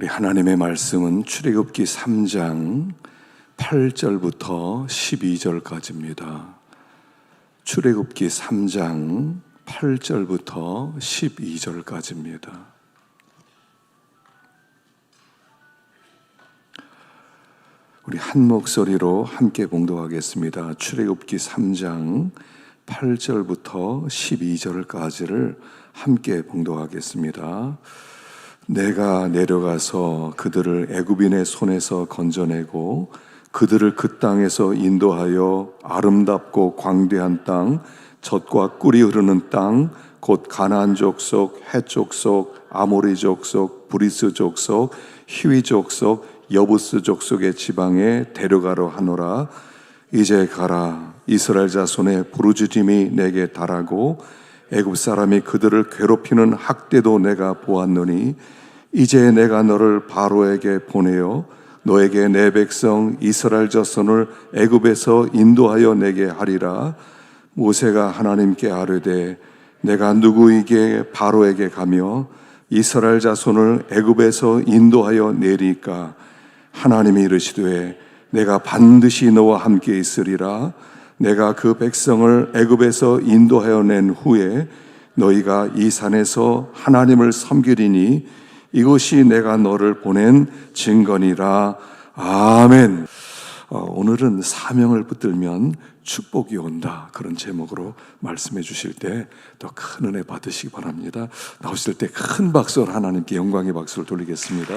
우리 하나님의 말씀은 출애굽기 3장 8절부터 12절까지입니다. 출애굽기 3장 8절부터 12절까지입니다. 우리 한 목소리로 함께 봉독하겠습니다. 출애굽기 3장 8절부터 12절까지를 함께 봉독하겠습니다. 내가 내려가서 그들을 애굽인의 손에서 건져내고 그들을 그 땅에서 인도하여 아름답고 광대한 땅, 젖과 꿀이 흐르는 땅, 곧 가나안 족속, 헷 족속, 아모리 족속, 브리스 족속, 히위 족속, 여부스 족속의 지방에 데려가려 하노라. 이제 가라. 이스라엘 자손의 부르짖음이 내게 달하고 애굽 사람이 그들을 괴롭히는 학대도 내가 보았노니 이제 내가 너를 바로에게 보내어 너에게 내 백성 이스라엘 자손을 애굽에서 인도하여 내게 하리라. 모세가 하나님께 아뢰되 내가 누구에게 바로에게 가며 이스라엘 자손을 애굽에서 인도하여 내리까? 하나님이 이르시되 내가 반드시 너와 함께 있으리라. 내가 그 백성을 애굽에서 인도하여 낸 후에 너희가 이 산에서 하나님을 섬기리니 이것이 내가 너를 보낸 증거니라. 아멘. 오늘은 사명을 붙들면 축복이 온다, 그런 제목으로 말씀해 주실 때 더 큰 은혜 받으시기 바랍니다. 나오실 때 큰 박수로 하나님께 영광의 박수를 돌리겠습니다.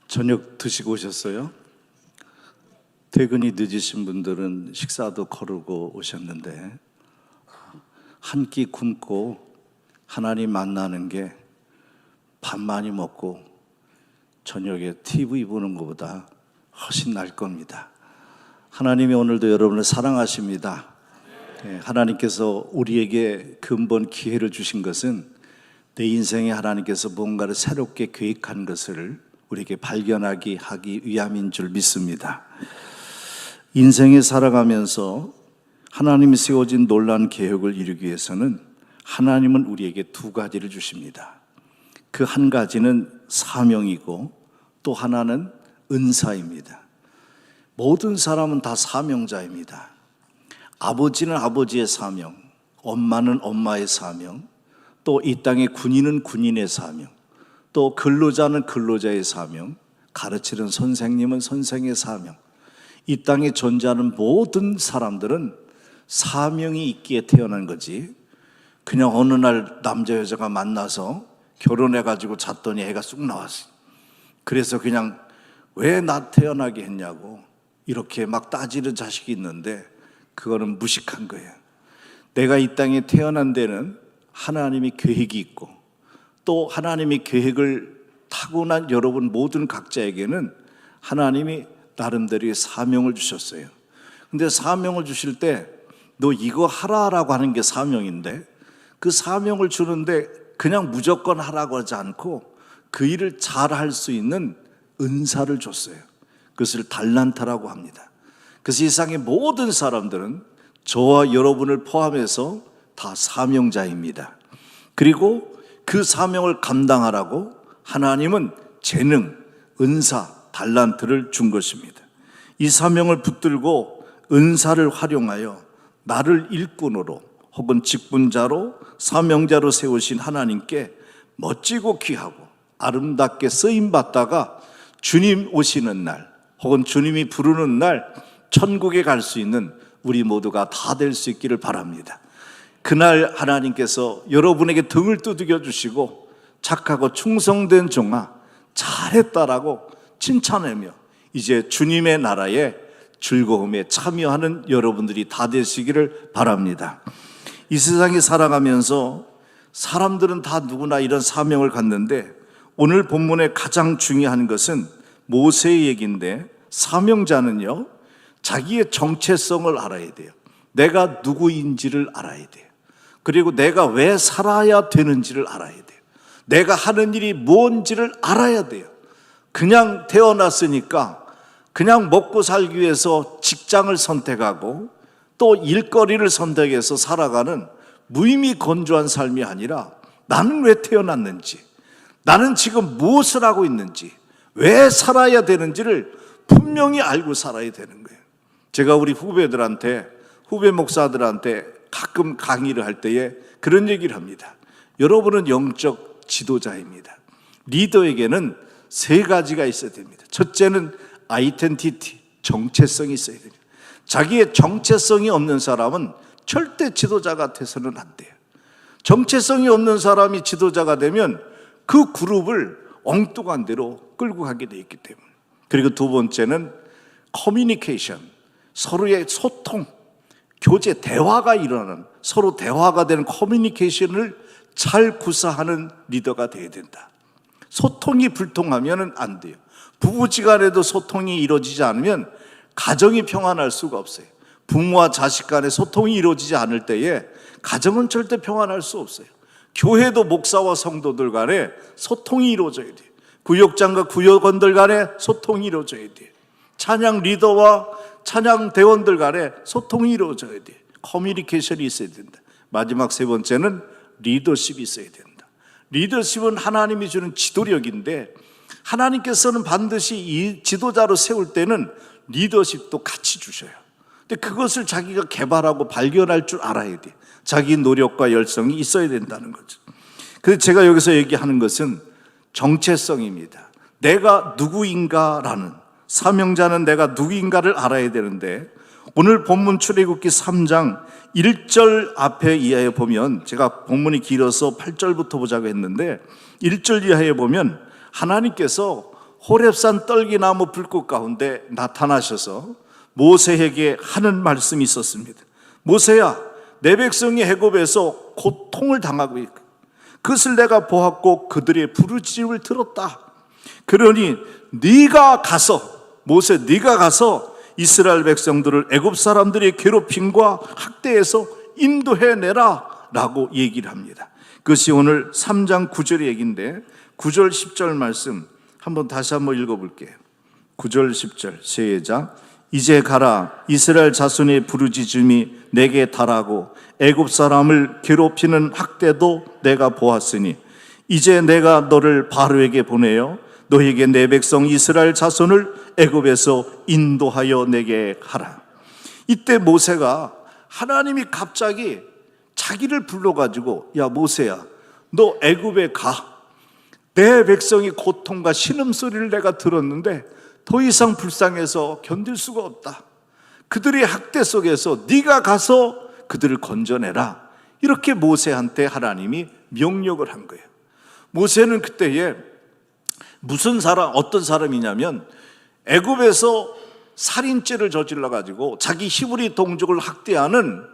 저녁 드시고 오셨어요? 퇴근이 늦으신 분들은 식사도 거르고 오셨는데 한 끼 굶고 하나님 만나는 게 밥 많이 먹고 저녁에 TV 보는 것보다 훨씬 나을 겁니다. 하나님이 오늘도 여러분을 사랑하십니다. 하나님께서 우리에게 근본 기회를 주신 것은 내 인생에 하나님께서 뭔가를 새롭게 계획한 것을 우리에게 발견하기 하기 위함인 줄 믿습니다. 인생에 살아가면서 하나님이 세워진 놀라운 계획을 이루기 위해서는 하나님은 우리에게 두 가지를 주십니다. 그 한 가지는 사명이고 또 하나는 은사입니다. 모든 사람은 다 사명자입니다. 아버지는 아버지의 사명, 엄마는 엄마의 사명, 또 이 땅의 군인은 군인의 사명, 또 근로자는 근로자의 사명, 가르치는 선생님은 선생의 사명. 이 땅에 존재하는 모든 사람들은 사명이 있기에 태어난 거지, 그냥 어느 날 남자 여자가 만나서 결혼해가지고 잤더니 애가 쑥 나왔어요. 그래서 그냥 왜 나 태어나게 했냐고 이렇게 막 따지는 자식이 있는데 그거는 무식한 거예요. 내가 이 땅에 태어난 데는 하나님이 계획이 있고 또 하나님이 계획을 타고난 여러분 모든 각자에게는 하나님이 나름대로의 사명을 주셨어요. 근데 사명을 주실 때 너 이거 하라라고 하는 게 사명인데 그 사명을 주는데 그냥 무조건 하라고 하지 않고 그 일을 잘 할 수 있는 은사를 줬어요. 그것을 달란트라고 합니다. 그 세상의 모든 사람들은 저와 여러분을 포함해서 다 사명자입니다. 그리고 그 사명을 감당하라고 하나님은 재능, 은사, 달란트를 준 것입니다. 이 사명을 붙들고 은사를 활용하여 나를 일꾼으로 혹은 직분자로 사명자로 세우신 하나님께 멋지고 귀하고 아름답게 쓰임받다가 주님 오시는 날 혹은 주님이 부르는 날 천국에 갈 수 있는 우리 모두가 다 될 수 있기를 바랍니다. 그날 하나님께서 여러분에게 등을 두들겨 주시고 착하고 충성된 종아 잘했다라고 칭찬하며 이제 주님의 나라에 즐거움에 참여하는 여러분들이 다 되시기를 바랍니다. 이 세상에 살아가면서 사람들은 다 누구나 이런 사명을 갖는데 오늘 본문의 가장 중요한 것은 모세의 얘기인데 사명자는요 자기의 정체성을 알아야 돼요. 내가 누구인지를 알아야 돼요. 그리고 내가 왜 살아야 되는지를 알아야 돼요. 내가 하는 일이 뭔지를 알아야 돼요. 그냥 태어났으니까 그냥 먹고 살기 위해서 직장을 선택하고 또 일거리를 선택해서 살아가는 무의미 건조한 삶이 아니라 나는 왜 태어났는지, 나는 지금 무엇을 하고 있는지, 왜 살아야 되는지를 분명히 알고 살아야 되는 거예요. 제가 우리 후배 목사들한테 가끔 강의를 할 때에 그런 얘기를 합니다. 여러분은 영적 지도자입니다. 리더에게는 세 가지가 있어야 됩니다. 첫째는 아이덴티티, 정체성이 있어야 됩니다. 자기의 정체성이 없는 사람은 절대 지도자가 돼서는 안 돼요. 정체성이 없는 사람이 지도자가 되면 그 그룹을 엉뚱한 대로 끌고 가게 돼 있기 때문에. 그리고 두 번째는 커뮤니케이션, 서로의 소통, 교제, 대화가 일어나는, 서로 대화가 되는 커뮤니케이션을 잘 구사하는 리더가 돼야 된다. 소통이 불통하면 안 돼요. 부부지간에도 소통이 이루어지지 않으면 가정이 평안할 수가 없어요. 부모와 자식 간의 소통이 이루어지지 않을 때에 가정은 절대 평안할 수 없어요. 교회도 목사와 성도들 간에 소통이 이루어져야 돼요. 구역장과 구역원들 간에 소통이 이루어져야 돼요. 찬양 리더와 찬양 대원들 간에 소통이 이루어져야 돼요. 커뮤니케이션이 있어야 된다. 마지막 세 번째는 리더십이 있어야 된다. 리더십은 하나님이 주는 지도력인데 하나님께서는 반드시 이 지도자로 세울 때는 리더십도 같이 주셔요. 근데 그것을 자기가 개발하고 발견할 줄 알아야 돼. 자기 노력과 열성이 있어야 된다는 거죠. 그래서 제가 여기서 얘기하는 것은 정체성입니다. 내가 누구인가라는, 사명자는 내가 누구인가를 알아야 되는데, 오늘 본문 출애굽기 3장 1절 앞에 이하에 보면, 제가 본문이 길어서 8절부터 보자고 했는데 1절 이하에 보면 하나님께서 호렙산 떨기나무 불꽃 가운데 나타나셔서 모세에게 하는 말씀이 있었습니다. 모세야, 내 백성이 애굽에서 고통을 당하고 있고 그것을 내가 보았고 그들의 부르짖음을 들었다. 그러니 네가 가서, 모세 네가 가서 이스라엘 백성들을 애굽 사람들의 괴롭힘과 학대에서 인도해내라 라고 얘기를 합니다. 그것이 오늘 3장 9절의 얘기인데 9절 10절 말씀 다시 한번 읽어볼게요. 9절 10절 시작. 이제 가라, 이스라엘 자손의 부르짖음이 내게 달하고 애굽 사람을 괴롭히는 학대도 내가 보았으니 이제 내가 너를 바로에게 보내어 너에게 내 백성 이스라엘 자손을 애굽에서 인도하여 내게 하라. 이때 모세가 하나님이 갑자기 자기를 불러가지고, 야 모세야, 너 애굽에 가. 내 백성이 고통과 신음소리를 내가 들었는데 더 이상 불쌍해서 견딜 수가 없다. 그들의 학대 속에서 네가 가서 그들을 건져내라. 이렇게 모세한테 하나님이 명령을 한 거예요. 모세는 그때에 어떤 사람이냐면 애굽에서 살인죄를 저질러 가지고 자기 히브리 동족을 학대하는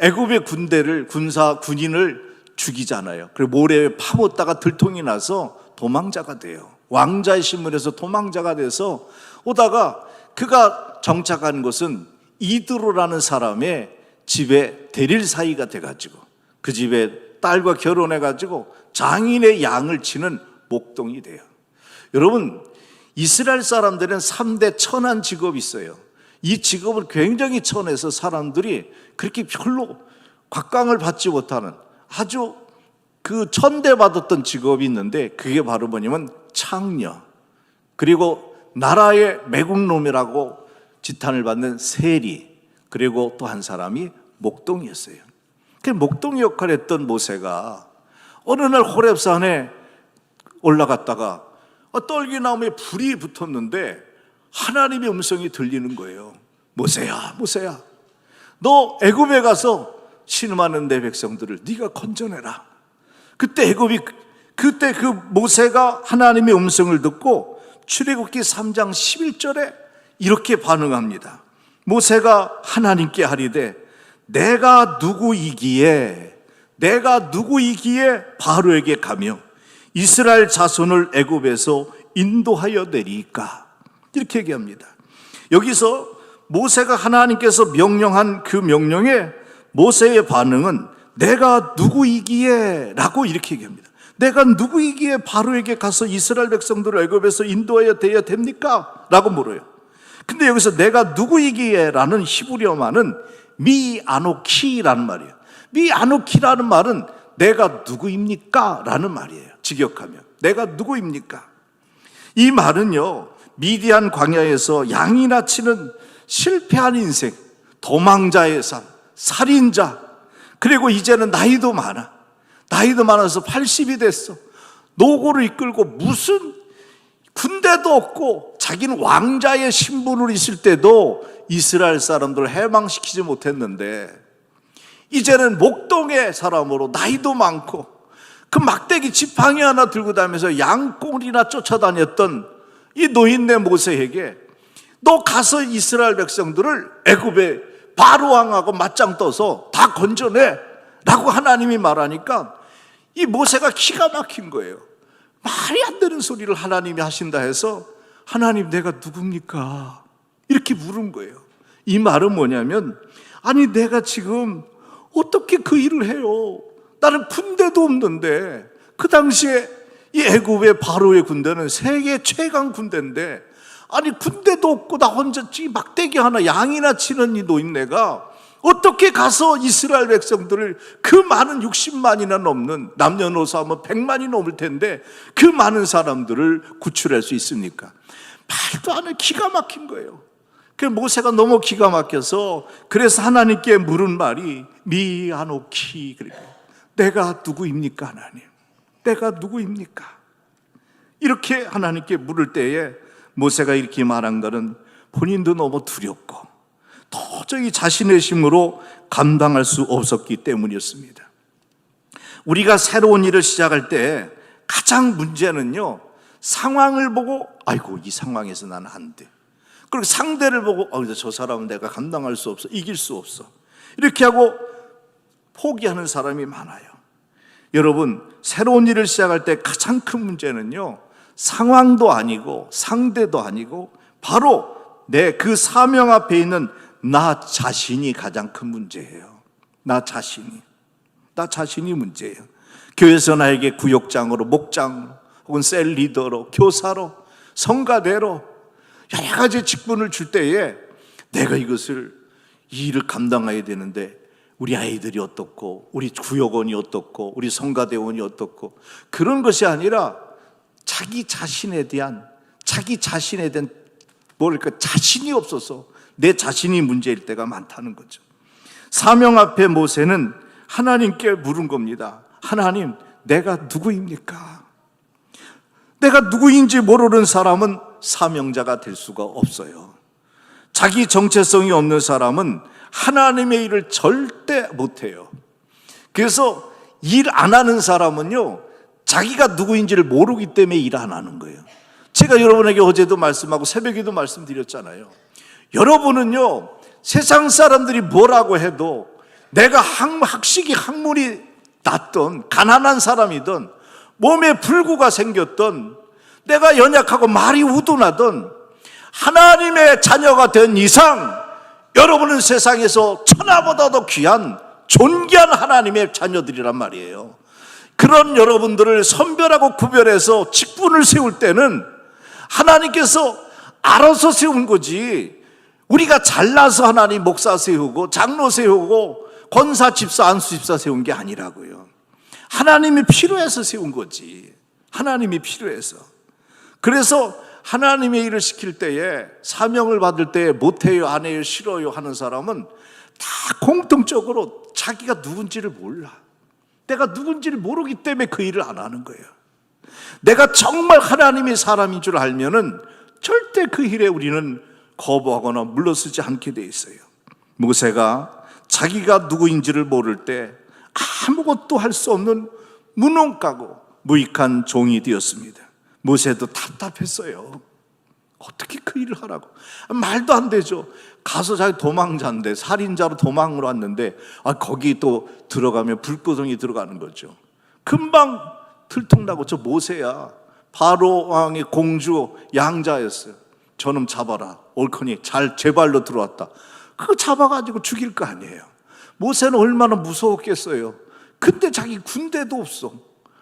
애굽의 군인을 죽이잖아요. 그리고 모래에 파묻다가 들통이 나서 도망자가 돼요. 왕자의 신분에서 도망자가 돼서 오다가 그가 정착한 곳은 이드로라는 사람의 집에 대릴사이가 돼가지고 그 집에 딸과 결혼해가지고 장인의 양을 치는 목동이 돼요. 여러분, 이스라엘 사람들은 3대 천한 직업이 있어요. 이 직업을 굉장히 천해서 사람들이 그렇게 별로 곽강을 받지 못하는 아주 천대받았던 직업이 있는데 그게 바로 뭐냐면 창녀, 그리고 나라의 매국노매라고 지탄을 받는 세리, 그리고 또 한 사람이 목동이었어요. 그 목동 역할을 했던 모세가 어느 날 호렙산에 올라갔다가 떨기나무에 불이 붙었는데 하나님의 음성이 들리는 거예요. 모세야, 모세야, 너 애굽에 가서 신음하는 내 백성들을 네가 건져내라. 그때 그 모세가 하나님의 음성을 듣고 출애굽기 3장 11절에 이렇게 반응합니다. 모세가 하나님께 하리되 내가 누구이기에 바로에게 가며 이스라엘 자손을 애굽에서 인도하여 내리까. 이렇게 얘기합니다. 여기서 모세가 하나님께서 명령한 그 명령에 모세의 반응은 내가 누구이기에? 라고 이렇게 얘기합니다. 내가 누구이기에 바로에게 가서 이스라엘 백성들을 애굽에서 인도하여 대야 됩니까? 라고 물어요. 근데 여기서 내가 누구이기에 라는 히브리어만은 미아노키라는 말이에요. 미아노키라는 말은 내가 누구입니까? 라는 말이에요. 직역하면 내가 누구입니까? 이 말은요, 미디안 광야에서 양이나 치는 실패한 인생, 도망자의 삶, 살인자, 그리고 이제는 나이도 많아서 80이 됐어. 노고를 이끌고 무슨 군대도 없고 자기는 왕자의 신분으로 있을 때도 이스라엘 사람들을 해방시키지 못했는데 이제는 목동의 사람으로 나이도 많고 그 막대기 지팡이 하나 들고 다니면서 양꼬리나 쫓아다녔던 이 노인네 모세에게 너 가서 이스라엘 백성들을 애굽의 바로 왕하고 맞짱 떠서 다 건져내 라고 하나님이 말하니까 이 모세가 기가 막힌 거예요. 말이 안 되는 소리를 하나님이 하신다 해서 하나님 내가 누굽니까? 이렇게 물은 거예요. 이 말은 뭐냐면 아니 내가 지금 어떻게 그 일을 해요? 나는 군대도 없는데 그 당시에 이 애굽의 바로의 군대는 세계 최강 군대인데 아니 군대도 없고 나 혼자 막대기 하나 양이나 치는 이 노인네가 어떻게 가서 이스라엘 백성들을 그 많은 60만이나 넘는 남녀노소 하면 100만이 넘을 텐데 그 많은 사람들을 구출할 수 있습니까? 말도 안 해. 기가 막힌 거예요. 그 모세가 너무 기가 막혀서 그래서 하나님께 물은 말이 미아노키, 그러니까 내가 누구입니까 하나님? 내가 누구입니까? 이렇게 하나님께 물을 때에 모세가 이렇게 말한 것은 본인도 너무 두렵고 도저히 자신의 힘으로 감당할 수 없었기 때문이었습니다. 우리가 새로운 일을 시작할 때 가장 문제는요, 상황을 보고 아이고 이 상황에서 나는 안 돼. 그리고 상대를 보고 저 사람은 내가 감당할 수 없어, 이길 수 없어, 이렇게 하고 포기하는 사람이 많아요. 여러분, 새로운 일을 시작할 때 가장 큰 문제는요, 상황도 아니고 상대도 아니고 바로 내 그 사명 앞에 있는 나 자신이 가장 큰 문제예요. 나 자신이 문제예요. 교회에서 나에게 구역장으로, 목장으로, 혹은 셀 리더로, 교사로, 성가대로 여러 가지 직분을 줄 때에 내가 이 일을 감당해야 되는데 우리 아이들이 어떻고, 우리 구역원이 어떻고, 우리 성가대원이 어떻고, 그런 것이 아니라 자기 자신에 대한 자신이 없어서 내 자신이 문제일 때가 많다는 거죠. 사명 앞에 모세는 하나님께 물은 겁니다. 하나님, 내가 누구입니까? 내가 누구인지 모르는 사람은 사명자가 될 수가 없어요. 자기 정체성이 없는 사람은 하나님의 일을 절대 못해요. 그래서 일 안 하는 사람은요, 자기가 누구인지를 모르기 때문에 일 안 하는 거예요. 제가 여러분에게 어제도 말씀하고 새벽에도 말씀드렸잖아요. 여러분은요, 세상 사람들이 뭐라고 해도 내가 학문이 낮던 가난한 사람이든 몸에 불구가 생겼던 내가 연약하고 말이 우둔하던 하나님의 자녀가 된 이상 여러분은 세상에서 천하보다도 귀한 존귀한 하나님의 자녀들이란 말이에요. 그런 여러분들을 선별하고 구별해서 직분을 세울 때는 하나님께서 알아서 세운 거지, 우리가 잘나서 하나님 목사 세우고 장로 세우고 권사 집사 안수 집사 세운 게 아니라고요. 하나님이 필요해서 세운 거지. 하나님이 필요해서. 그래서 하나님의 일을 시킬 때에, 사명을 받을 때에 못해요, 안 해요, 싫어요 하는 사람은 다 공통적으로 자기가 누군지를 몰라. 내가 누군지를 모르기 때문에 그 일을 안 하는 거예요. 내가 정말 하나님의 사람인 줄 알면은 절대 그 일에 우리는 거부하거나 물러서지 않게 돼 있어요. 모세가 자기가 누구인지를 모를 때 아무것도 할 수 없는 무능하고 무익한 종이 되었습니다. 모세도 답답했어요. 어떻게 그 일을 하라고? 말도 안 되죠. 가서 자기 도망자인데, 살인자로 도망을 왔는데 거기 또 들어가면 불구덩이 들어가는 거죠. 금방 들통나고, 저 모세야 바로 왕의 공주 양자였어요. 저놈 잡아라, 옳거니 제 발로 들어왔다. 그거 잡아가지고 죽일 거 아니에요. 모세는 얼마나 무서웠겠어요. 근데 자기 군대도 없어.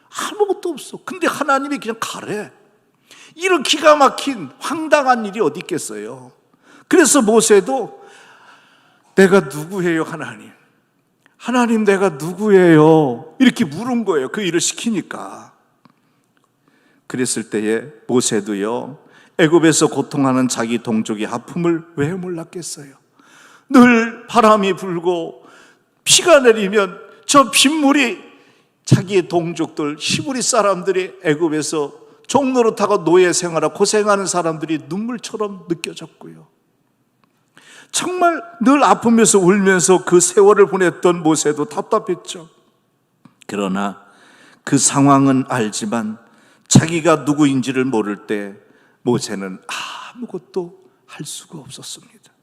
아무것도 없어. 근데 하나님이 그냥 가래. 이런 기가 막힌 황당한 일이 어디 있겠어요. 그래서 모세도 내가 누구예요 하나님? 하나님 내가 누구예요? 이렇게 물은 거예요. 그 일을 시키니까. 그랬을 때에 모세도요, 애굽에서 고통하는 자기 동족의 아픔을 왜 몰랐겠어요? 늘 바람이 불고 비가 내리면 저 빗물이 자기의 동족들 히브리 사람들이 애굽에서 종노릇하고 노예 생활하고 고생하는 사람들이 눈물처럼 느껴졌고요. 정말 늘 아프면서 울면서 그 세월을 보냈던 모세도 답답했죠. 그러나 그 상황은 알지만 자기가 누구인지를 모를 때 모세는 아무것도 할 수가 없었습니다.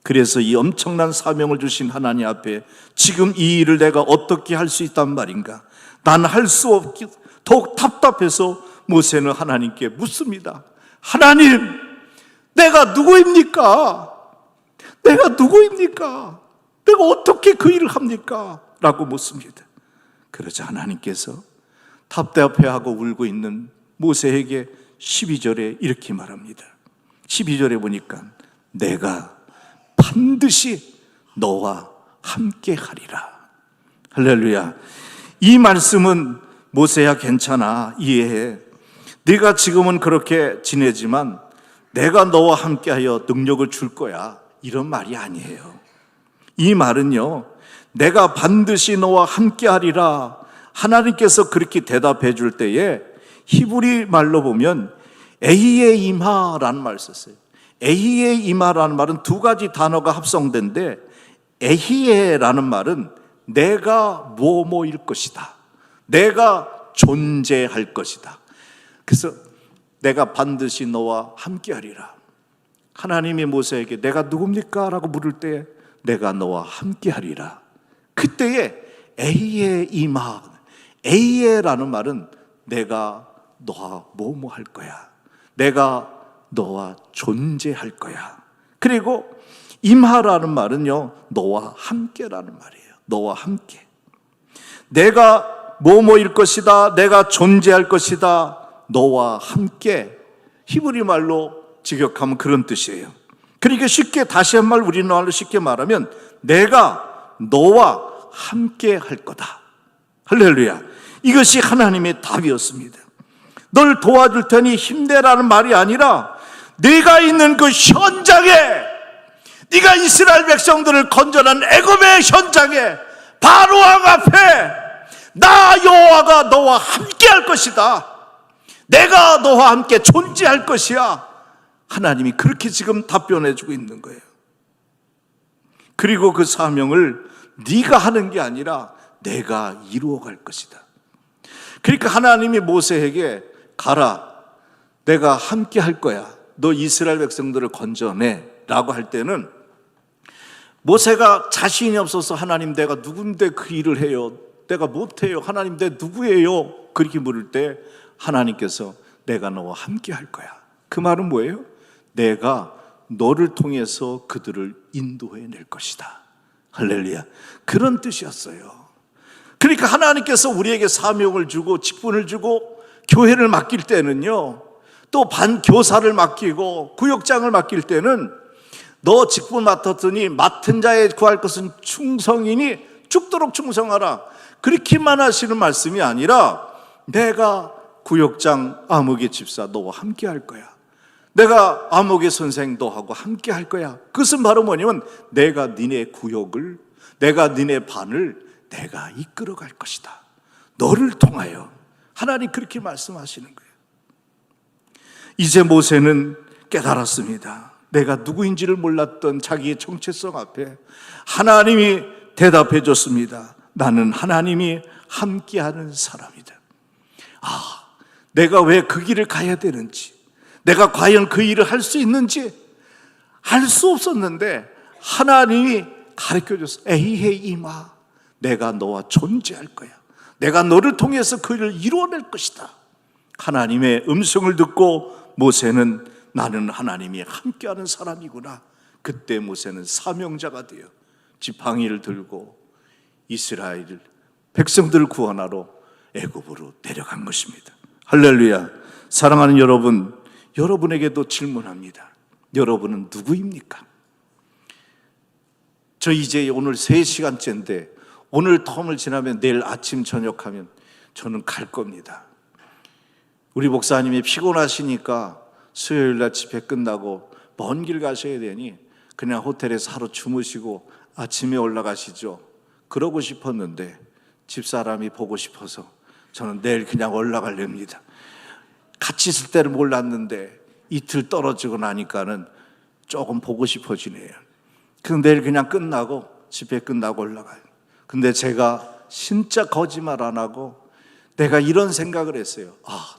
그래서 이 엄청난 사명을 주신 하나님 앞에 지금 이 일을 내가 어떻게 할 수 있단 말인가? 난 할 수 없기 더욱 답답해서 모세는 하나님께 묻습니다. 하나님, 내가 누구입니까? 내가 누구입니까? 내가 어떻게 그 일을 합니까? 라고 묻습니다. 그러자 하나님께서 답답해하고 울고 있는 모세에게 12절에 이렇게 말합니다. 12절에 보니까 내가 반드시 너와 함께 하리라. 할렐루야. 이 말씀은 모세야 괜찮아, 이해해. 네가 지금은 그렇게 지내지만 내가 너와 함께하여 능력을 줄 거야, 이런 말이 아니에요. 이 말은요, 내가 반드시 너와 함께하리라 하나님께서 그렇게 대답해 줄 때에 히브리 말로 보면 에히에 임하라는 말을 썼어요. 에히에 임하라는 말은 두 가지 단어가 합성된데, 에히에라는 말은 내가 뭐뭐일 것이다, 내가 존재할 것이다. 그래서 내가 반드시 너와 함께하리라. 하나님이 모세에게 내가 누굽니까? 라고 물을 때 내가 너와 함께하리라. 그때에 에히에 임하, 에히에라는 말은 내가 너와 뭐뭐 할 거야, 내가 너와 존재할 거야. 그리고 임하라는 말은요, 너와 함께라는 말이에요. 너와 함께. 내가 뭐뭐일 것이다, 내가 존재할 것이다, 너와 함께. 히브리 말로 직역하면 그런 뜻이에요. 그러니까 쉽게, 다시 한 말 우리말로 쉽게 말하면 내가 너와 함께 할 거다. 할렐루야. 이것이 하나님의 답이었습니다. 널 도와줄 테니 힘내라는 말이 아니라 네가 있는 그 현장에, 네가 이스라엘 백성들을 건져낸 애굽의 현장에 바로왕 앞에 나 여호와가 너와 함께 할 것이다, 내가 너와 함께 존재할 것이야. 하나님이 그렇게 지금 답변해 주고 있는 거예요. 그리고 그 사명을 네가 하는 게 아니라 내가 이루어 갈 것이다. 그러니까 하나님이 모세에게 가라, 내가 함께 할 거야, 너 이스라엘 백성들을 건져내 라고 할 때는 모세가 자신이 없어서 하나님 내가 누군데 그 일을 해요, 내가 못해요, 하나님 내 누구예요? 그렇게 물을 때 하나님께서 내가 너와 함께 할 거야. 그 말은 뭐예요? 내가 너를 통해서 그들을 인도해 낼 것이다. 할렐루야. 그런 뜻이었어요. 그러니까 하나님께서 우리에게 사명을 주고 직분을 주고 교회를 맡길 때는요, 또 반교사를 맡기고 구역장을 맡길 때는 너 직분 맡았더니 맡은 자에 구할 것은 충성이니 죽도록 충성하라, 그렇게만 하시는 말씀이 아니라 내가 구역장 아무개 집사 너와 함께 할 거야, 내가 아무개 선생 너하고 함께 할 거야. 그것은 바로 뭐냐면 내가 니네 구역을, 내가 니네 반을 내가 이끌어 갈 것이다, 너를 통하여. 하나님 그렇게 말씀하시는 거예요. 이제 모세는 깨달았습니다. 내가 누구인지를 몰랐던 자기의 정체성 앞에 하나님이 대답해 줬습니다. 나는 하나님이 함께하는 사람이다. 내가 왜 그 길을 가야 되는지, 내가 과연 그 일을 할 수 있는지 알 수 없었는데 하나님이 가르쳐줬어. 에히헤 이마, 내가 너와 존재할 거야, 내가 너를 통해서 그 일을 이루어낼 것이다. 하나님의 음성을 듣고 모세는 나는 하나님이 함께하는 사람이구나. 그때 모세는 사명자가 되어 지팡이를 들고 이스라엘 백성들을 구원하러 애굽으로 내려간 것입니다. 할렐루야. 사랑하는 여러분, 여러분에게도 질문합니다. 여러분은 누구입니까? 저 이제 오늘 3시간째인데 오늘 텀을 지나면 내일 아침 저녁하면 저는 갈 겁니다. 우리 목사님이 피곤하시니까 수요일날 집회 끝나고 먼 길 가셔야 되니 그냥 호텔에서 하루 주무시고 아침에 올라가시죠. 그러고 싶었는데 집사람이 보고 싶어서 저는 내일 그냥 올라가렵니다. 같이 있을 때는 몰랐는데 이틀 떨어지고 나니까는 조금 보고 싶어지네요. 그럼 내일 그냥 끝나고 집회 끝나고 올라가요. 근데 제가 진짜 거짓말 안 하고 내가 이런 생각을 했어요.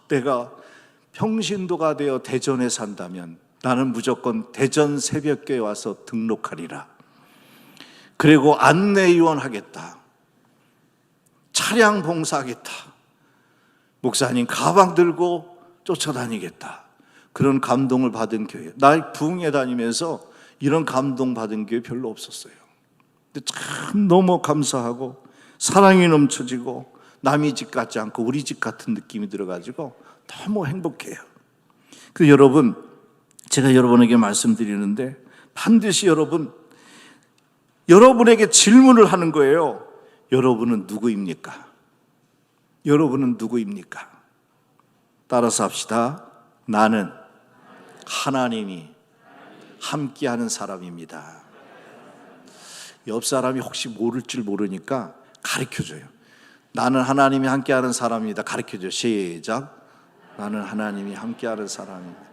내가 평신도가 되어 대전에 산다면 나는 무조건 대전 새벽교회 와서 등록하리라. 그리고 안내위원 하겠다. 차량 봉사하겠다. 목사님 가방 들고 쫓아다니겠다. 그런 감동을 받은 교회. 나 부흥회 다니면서 이런 감동 받은 교회 별로 없었어요. 근데 참 너무 감사하고 사랑이 넘쳐지고 남의 집 같지 않고 우리 집 같은 느낌이 들어가지고 너무 행복해요. 그래서 여러분, 제가 여러분에게 말씀드리는데 반드시 여러분에게 질문을 하는 거예요. 여러분은 누구입니까? 여러분은 누구입니까? 따라서 합시다. 나는 하나님이 함께하는 사람입니다. 옆 사람이 혹시 모를 줄 모르니까 가르쳐줘요. 나는 하나님이 함께하는 사람입니다. 가르쳐줘요. 시작. 나는 하나님이 함께하는 사람입니다.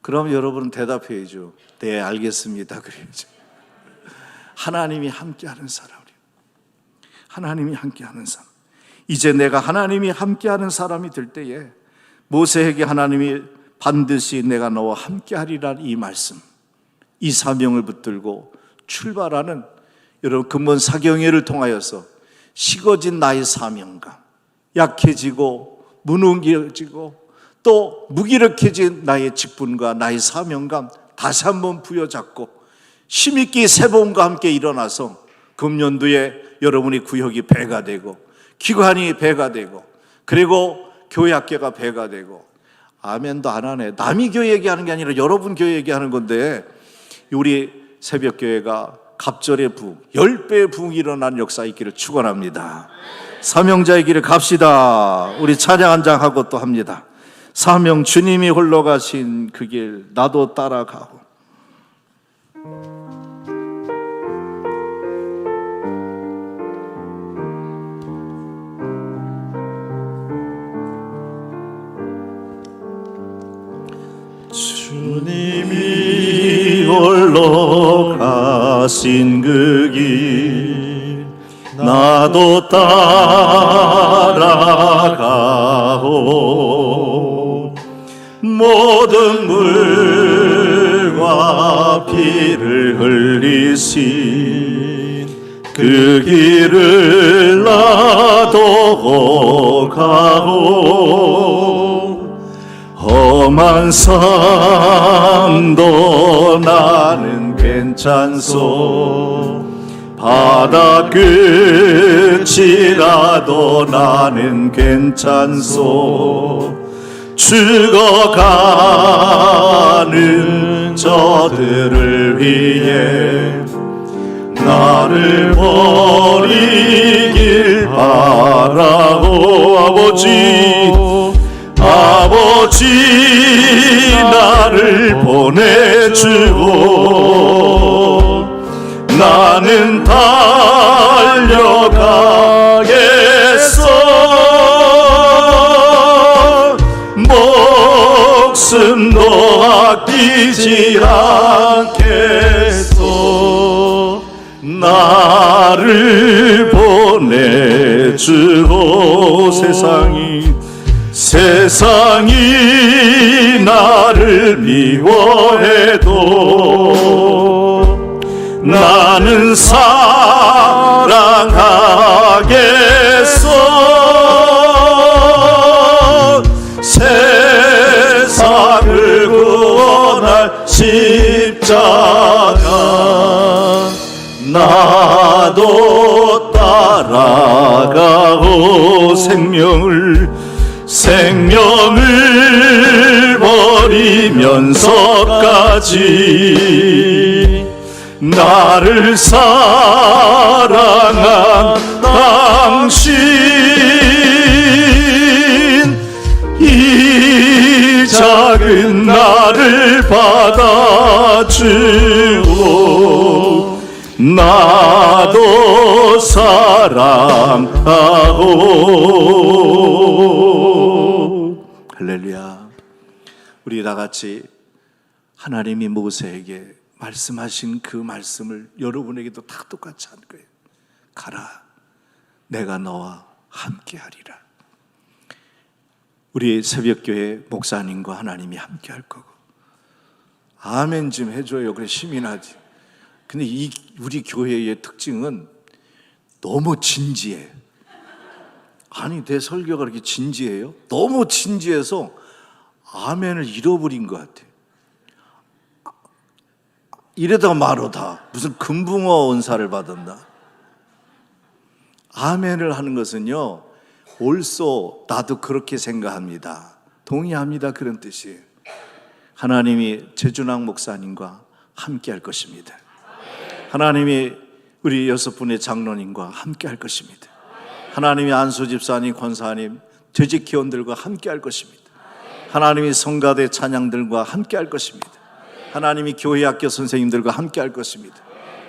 그럼 여러분은 대답해야죠. 네, 알겠습니다. 그래야죠. 하나님이 함께하는 사람. 하나님이 함께하는 사람. 이제 내가 하나님이 함께하는 사람이 될 때에 모세에게 하나님이 반드시 내가 너와 함께하리라는 이 말씀, 이 사명을 붙들고 출발하는 여러분 근본 사경회를 통하여서 식어진 나의 사명감, 약해지고 무능해지고 또 무기력해진 나의 직분과 나의 사명감 다시 한번 부여잡고 힘있게 새봄과 함께 일어나서 금년도에 여러분이 구역이 배가 되고 기관이 배가 되고 그리고 교회 학교가 배가 되고 아멘도 안 하네. 남이 교회 얘기하는 게 아니라 여러분 교회 얘기하는 건데 우리 새벽교회가 갑절의 부흥 10배의 부흥이 일어난 역사 있기를 축원합니다. 사명자의 길을 갑시다. 우리 찬양 한 장 하고 또 합니다. 사명 주님이 홀로 가신 그 길 나도 따라가고 주님이 홀로 가신 그 길 나도 따라가고 모든 물과 피를 흘리신 그 길을 나도 가고 험한 산도 나는 괜찮소 바다 끝이라도 나는 괜찮소 죽어가는 저들을 위해 나를 버리길 바라고 아버지 나를 보내주고 나는 달려가겠어 목숨도 아끼지 않겠어 나를 보내주고 세상이 나를 미워해도 나는 사랑하겠어 세상을 구원할 십자가 나도 생명을 버리면서까지 나를 사랑한 당신, 이 작은 나를 받아주고 나도 사랑하오. 할렐루야. 우리 다 같이 하나님이 모세에게 말씀하신 그 말씀을 여러분에게도 다 똑같이 한 거예요. 가라, 내가 너와 함께하리라. 우리 새벽교회 목사님과 하나님이 함께할 거고, 아멘 좀 해줘요. 그래 힘이 나지. 근데 우리 교회의 특징은 너무 진지해. 아니, 내 설교가 그렇게 진지해요? 너무 진지해서 아멘을 잃어버린 것 같아. 이래다가 마로다. 무슨 금붕어 은사를 받았나? 아멘을 하는 것은요, 옳소, 나도 그렇게 생각합니다, 동의합니다, 그런 뜻이에요. 하나님이 최준학 목사님과 함께 할 것입니다. 하나님이 우리 6분의 장로님과 함께 할 것입니다. 하나님이 안수 집사님, 권사님, 퇴직기원들과 함께 할 것입니다. 하나님이 성가대 찬양들과 함께 할 것입니다. 하나님이 교회 학교 선생님들과 함께 할 것입니다.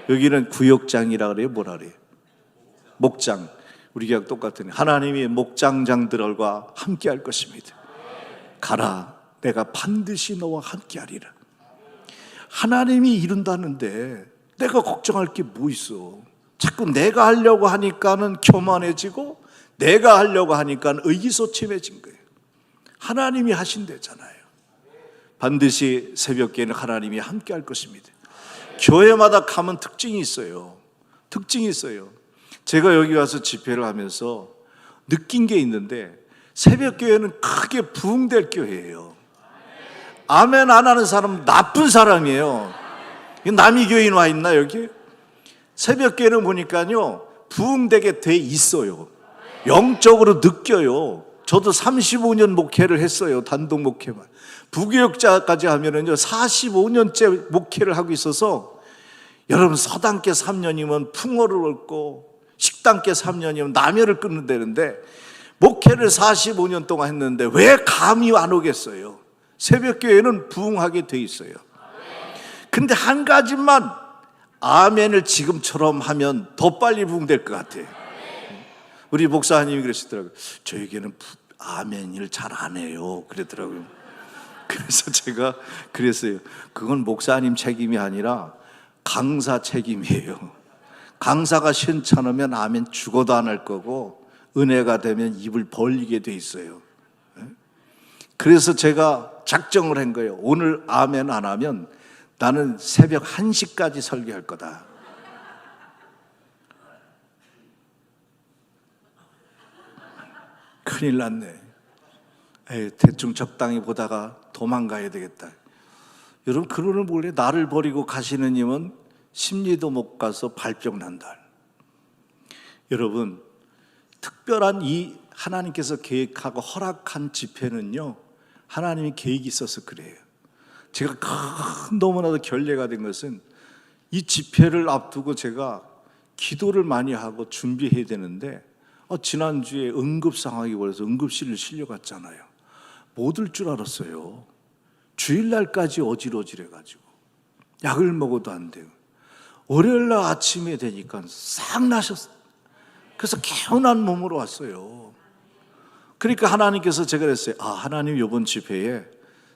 여기는 구역장이라 그래요? 뭐라 그래요? 목장. 우리 교회가 똑같은, 하나님이 목장장들과 함께 할 것입니다. 가라, 내가 반드시 너와 함께 하리라. 하나님이 이룬다는데 내가 걱정할 게 뭐 있어? 자꾸 내가 하려고 하니까는 교만해지고, 내가 하려고 하니까는 의기소침해진 거예요. 하나님이 하신대잖아요. 반드시 새벽에는 하나님이 함께 할 것입니다. 교회마다 가면 특징이 있어요. 특징이 있어요. 제가 여기 와서 집회를 하면서 느낀 게 있는데, 새벽교회는 크게 부흥될 교회예요. 아멘 안 하는 사람은 나쁜 사람이에요. 남이 교인 와 있나 여기? 새벽교회는 보니까요, 부흥되게 돼 있어요. 영적으로 느껴요. 저도 35년 목회를 했어요. 단독 목회만. 부교육자까지 하면은요 45년째 목회를 하고 있어서, 여러분 서당께 3년이면 풍어를 얻고 식당께 3년이면 남혈을 끊는다는데, 목회를 45년 동안 했는데 왜 감이 안 오겠어요? 새벽교회는 부흥하게 돼 있어요. 근데 한 가지만 아멘을 지금처럼 하면 더 빨리 부흥될 것 같아요. 우리 목사님이 그러시더라고요. 저에게는 아멘을 잘 안 해요, 그러더라고요. 그래서 제가 그랬어요. 그건 목사님 책임이 아니라 강사 책임이에요. 강사가 시원찮으면 아멘 죽어도 안 할 거고, 은혜가 되면 입을 벌리게 돼 있어요. 그래서 제가 작정을 한 거예요. 오늘 아멘 안 하면 나는 새벽 1시까지 설교할 거다. 큰일 났네. 대충 적당히 보다가 도망가야 되겠다. 여러분, 그러는 몰래 나를 버리고 가시는 님은 심리도 못 가서 발병 난다. 여러분, 특별한 이 하나님께서 계획하고 허락한 집회는요, 하나님이 계획이 있어서 그래요. 제가 너무나도 결례가 된 것은, 이 집회를 앞두고 제가 기도를 많이 하고 준비해야 되는데, 지난주에 응급 상황이 벌어서 응급실을 실려갔잖아요. 못 올 줄 알았어요. 주일날까지 어질어질해가지고 약을 먹어도 안 돼요. 월요일날 아침에 되니까 싹 나셨어요. 그래서 개운한 몸으로 왔어요. 그러니까 하나님께서 제가 그랬어요. 하나님 이번 집회에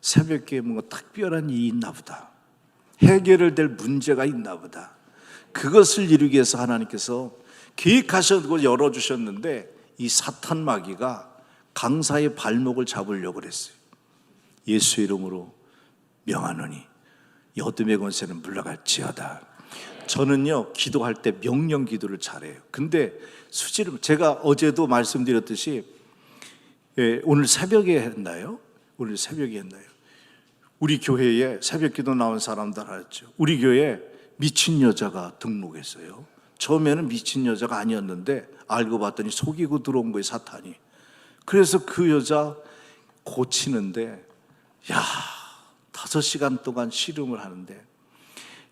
새벽에 뭔가 특별한 일이 있나 보다. 해결될 문제가 있나 보다. 그것을 이루기 위해서 하나님께서 계획하셨고 열어주셨는데, 이 사탄 마귀가 강사의 발목을 잡으려고 그랬어요. 예수 이름으로 명하노니 이 어둠의 권세는 물러갈지어다. 저는요, 기도할 때 명령 기도를 잘해요. 근데 수치를, 제가 어제도 말씀드렸듯이, 오늘 새벽에 했나요? 오늘 새벽에 했나요? 우리 교회에 새벽 기도 나온 사람들 알았죠? 우리 교회에 미친 여자가 등록했어요. 처음에는 미친 여자가 아니었는데 알고 봤더니 속이고 들어온 거예요, 사탄이. 그래서 그 여자 고치는데 5시간 동안 씨름을 하는데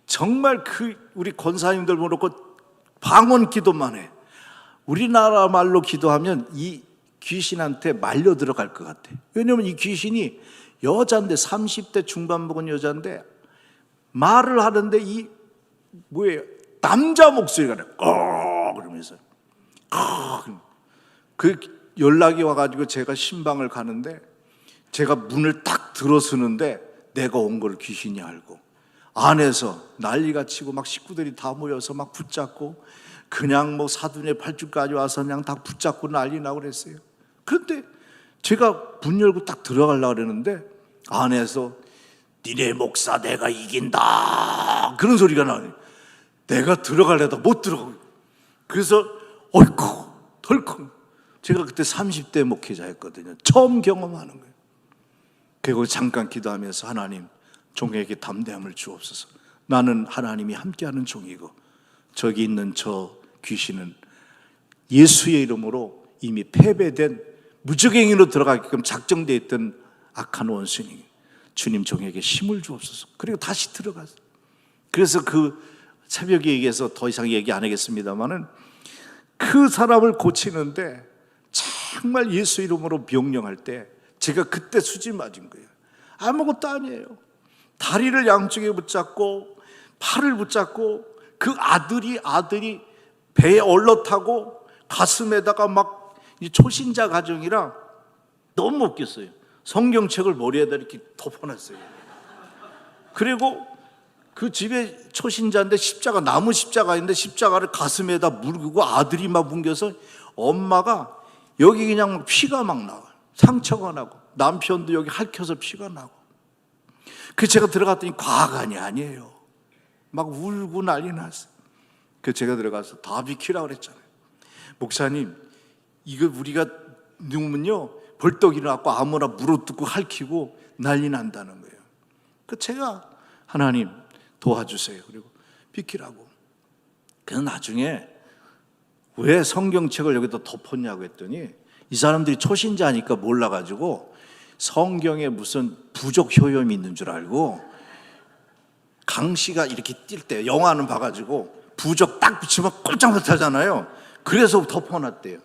정말 우리 권사님들 보고 방언 기도만 해. 우리나라 말로 기도하면 이 귀신한테 말려 들어갈 것 같아. 왜냐면 이 귀신이 여자인데 30대 중반 먹은 여자인데 말을 하는데 남자 목소리가 나. 그러면서 그 연락이 와가지고 제가 신방을 가는데 제가 문을 딱 들어서는데 내가 온 걸 귀신이 알고 안에서 난리가 치고 막 식구들이 다 모여서 막 붙잡고 그냥 뭐 사돈의 팔뚝까지 와서 그냥 다 붙잡고 난리 나고 그랬어요. 그런데 제가 문 열고 딱 들어가려고 그랬는데 안에서 니네 목사 내가 이긴다 그런 소리가 나네. 내가 들어가려다 못 들어가고 그래서 어이쿠 덜컹. 제가 그때 30대 목회자였거든요. 처음 경험하는 거예요. 그리고 잠깐 기도하면서 하나님 종에게 담대함을 주옵소서. 나는 하나님이 함께하는 종이고 저기 있는 저 귀신은 예수의 이름으로 이미 패배된 무적행위로 들어가게끔 작정되어 있던 악한 원수니 주님 종에게 힘을 주옵소서. 그리고 다시 들어갔어요. 그래서 그 새벽에 얘기해서 더 이상 얘기 안 하겠습니다만은 그 사람을 고치는데 정말 예수 이름으로 명령할 때 제가 그때 수지 맞은 거예요. 아무것도 아니에요. 다리를 양쪽에 붙잡고 팔을 붙잡고 그 아들이 배에 올라타고 가슴에다가 막 초신자 가정이라 너무 웃겼어요. 성경책을 머리에다 이렇게 덮어놨어요. 그리고 그 집에 초신자인데 십자가 나무 십자가인데 십자가를 가슴에다 물고 아들이 막 뭉겨서 엄마가 여기 그냥 피가 막 나와요. 상처가 나고 남편도 여기 핥혀서 피가 나고. 그 제가 들어갔더니 과간이 아니에요. 막 울고 난리 났어요. 그 제가 들어가서 다 비키라 그랬잖아요. 목사님 이거 우리가 누우면요 벌떡 일어나고 아무나 물어뜯고 핥히고 난리 난다는 거예요. 그 제가 하나님 도와주세요. 그리고 비키라고. 그래서 나중에 왜 성경책을 여기다 덮었냐고 했더니 이 사람들이 초신자니까 몰라가지고 성경에 무슨 부족 효염이 있는 줄 알고 강씨가 이렇게 뛸 때 영화는 봐가지고 부족 딱 붙이면 꼼짝 못하잖아요. 그래서 덮어놨대요.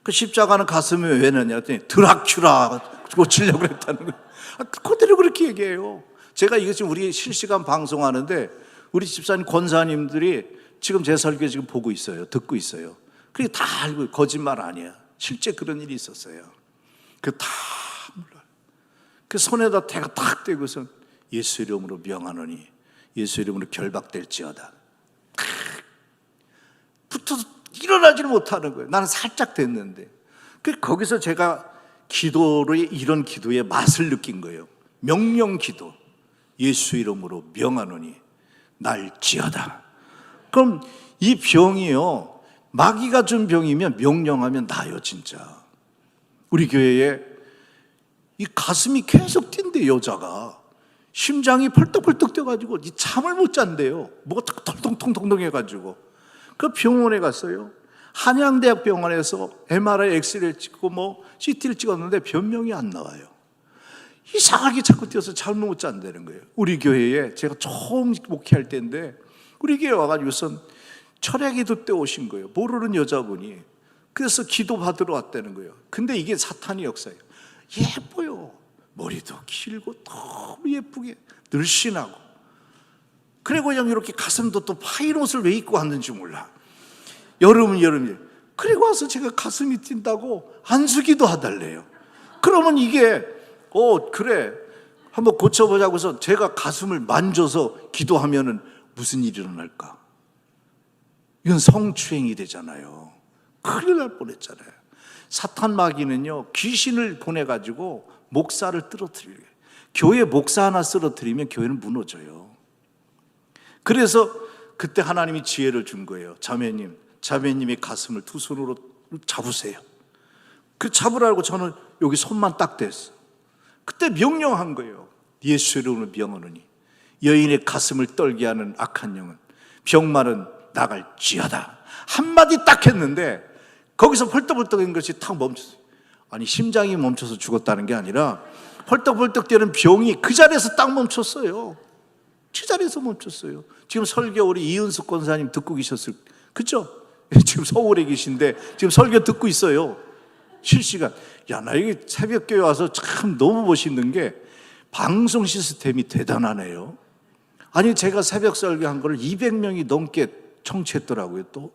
그 십자가는 가슴에 왜 넣냐 했더니 드라큘라 고치려고 그랬다는 거예요. 그대로 그렇게 얘기해요. 제가 이거 지금 우리 실시간 방송하는데 우리 집사님 권사님들이 지금 제 설교 지금 보고 있어요. 듣고 있어요. 그게 다 알고 거짓말 아니야. 실제 그런 일이 있었어요. 그 다 몰라요. 그 손에다 대가 탁 대고서 예수 이름으로 명하노니 예수 이름으로 결박될지어다. 붙어서 일어나지를 못하는 거예요. 나는 살짝 됐는데. 거기서 제가 이런 기도의 맛을 느낀 거예요. 명령 기도. 예수 이름으로 명하노니 날지어다. 그럼 이 병이요 마귀가 준 병이면 명령하면 나요 진짜. 우리 교회에 이 가슴이 계속 뛴대. 여자가 심장이 펄떡펄떡 뛰어가지고 이 잠을 못 잔대요. 뭐가 털통통통 해가지고 그 병원에 갔어요. 한양대학 병원에서 MRI, 엑스레이를 찍고 뭐 CT를 찍었는데 변명이 안 나와요. 이상하게 자꾸 뛰어서 잠을 못 잔다는 거예요. 우리 교회에 제가 처음 목회할 때인데 우리 교회 와가지고선 철야기도 때 오신 거예요. 모르는 여자분이. 그래서 기도 받으러 왔다는 거예요. 근데 이게 사탄의 역사예요. 예뻐요. 머리도 길고 너무 예쁘게 늘씬하고. 그리고 그냥 이렇게 가슴도 또 파인 옷을 왜 입고 왔는지 몰라. 여름은 여름이에요. 그리고 와서 제가 가슴이 뛴다고 안수기도 하달래요. 그러면 이게 그래 한번 고쳐보자고 해서 제가 가슴을 만져서 기도하면은 무슨 일이 일어날까? 이건 성추행이 되잖아요. 큰일 날 뻔했잖아요. 사탄 마귀는요 귀신을 보내가지고 목사를 쓰러뜨려요. 교회 목사 하나 쓰러뜨리면 교회는 무너져요. 그래서 그때 하나님이 지혜를 준 거예요. 자매님의 가슴을 두 손으로 잡으세요. 그 잡으라고 저는 여기 손만 딱 댔어. 그때 명령한 거예요. 예수 이름으로 명하노니 여인의 가슴을 떨게 하는 악한 영은 병마는 나갈지어다. 한마디 딱 했는데 거기서 펄떡펄떡한 것이 탁 멈췄어요. 아니 심장이 멈춰서 죽었다는 게 아니라 펄떡펄떡 뛰는 병이 그 자리에서 딱 멈췄어요. 그 자리에서 멈췄어요. 지금 설교 우리 이은숙 권사님 듣고 계셨을, 그죠? 지금 서울에 계신데 지금 설교 듣고 있어요. 실시간. 야, 나 여기 새벽교회 와서 참 너무 멋있는 게 방송 시스템이 대단하네요. 아니 제가 새벽 설교한 걸 200명이 넘게 청취했더라고요. 또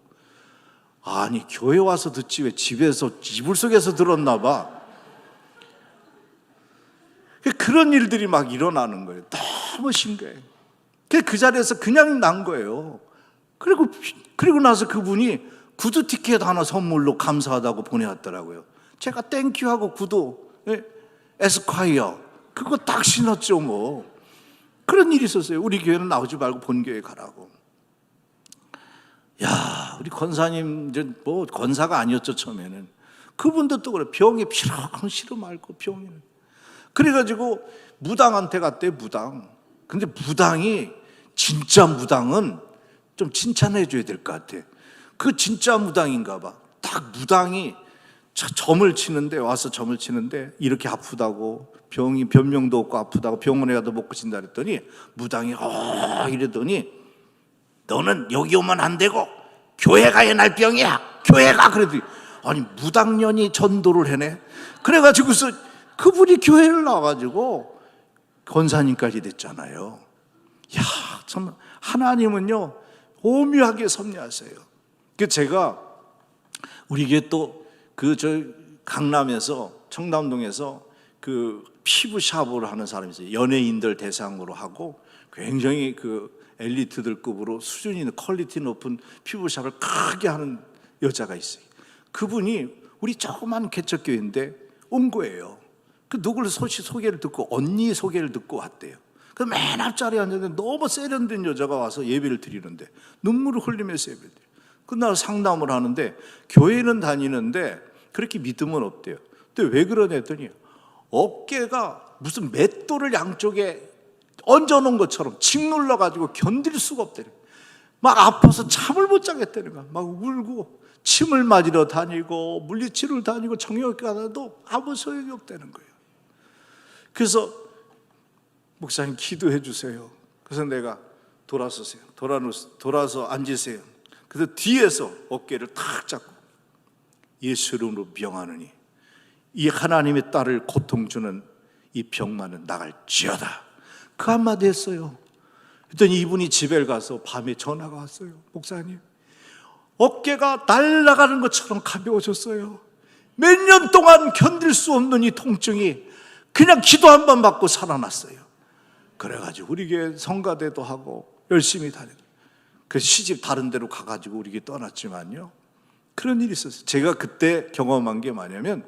아니 교회 와서 듣지 왜 집에서 이불 속에서 들었나 봐. 그런 일들이 막 일어나는 거예요. 너무 신기해요. 그 자리에서 그냥 난 거예요. 그리고 나서 그분이 구두 티켓 하나 선물로 감사하다고 보내왔더라고요. 제가 땡큐하고 구두, 에스콰이어 그거 딱 신었죠 뭐. 그런 일이 있었어요. 우리 교회는 나오지 말고 본교회 가라고. 야, 우리 권사님 이제 뭐 권사가 아니었죠 처음에는. 그분도 또 그래. 병에 피렁 싫어 말고 병이. 그래가지고 무당한테 갔대요. 무당. 근데 무당이 진짜 무당은 좀 칭찬해 줘야 될 것 같아. 그 진짜 무당인가 봐. 딱 무당이 점을 치는데 와서 점을 치는데 이렇게 아프다고 병이 변명도 없고 아프다고 병원에 가도 못 고친다 그랬더니 무당이 이러더니 너는 여기 오면 안 되고 교회 가야 날 병이야. 교회 가. 그래도 아니 무당년이 전도를 해내. 그래가지고서 그분이 교회를 나와가지고 권사님까지 됐잖아요. 야, 참 하나님은요 오묘하게 섭리하세요. 그 제가 우리 교회 또 저 강남에서 청담동에서 그 피부 샵을 하는 사람이 있어요. 연예인들 대상으로 하고 굉장히 그 엘리트들급으로 수준이 있는 퀄리티 높은 피부샵을 크게 하는 여자가 있어요. 그분이 우리 조그만 개척교회인데 온 거예요. 그 누굴 소개를 듣고 언니 소개를 듣고 왔대요. 그 맨 앞자리에 앉았는데 너무 세련된 여자가 와서 예배를 드리는데 눈물을 흘리면서 예배를 드려요. 그날 상담을 하는데 교회는 다니는데 그렇게 믿음은 없대요. 근데 왜 그러냐 했더니 어깨가 무슨 맷돌을 양쪽에 얹어놓은 것처럼 짓눌러가지고 견딜 수가 없대요. 막 아파서 잠을 못 자겠다는 거야. 막 울고 침을 맞으러 다니고 물리치료를 다니고 정형외과 가도 아무 소용이 없다는 거예요. 그래서 목사님 기도해 주세요. 그래서 내가 돌아서세요. 돌아서 앉으세요. 그래서 뒤에서 어깨를 탁 잡고 예수 이름으로 명하느니 이 하나님의 딸을 고통 주는 이 병만은 나갈지어다. 그 한마디 했어요. 그랬더니 이분이 집에 가서 밤에 전화가 왔어요. 목사님 어깨가 날아가는 것처럼 가벼워졌어요. 몇 년 동안 견딜 수 없는 이 통증이 그냥 기도 한 번 받고 살아났어요. 그래가지고 우리 교회 성가대도 하고 열심히 다니고 그 시집 다른 데로 가가지고 우리 교회 떠났지만요. 그런 일이 있었어요. 제가 그때 경험한 게 뭐냐면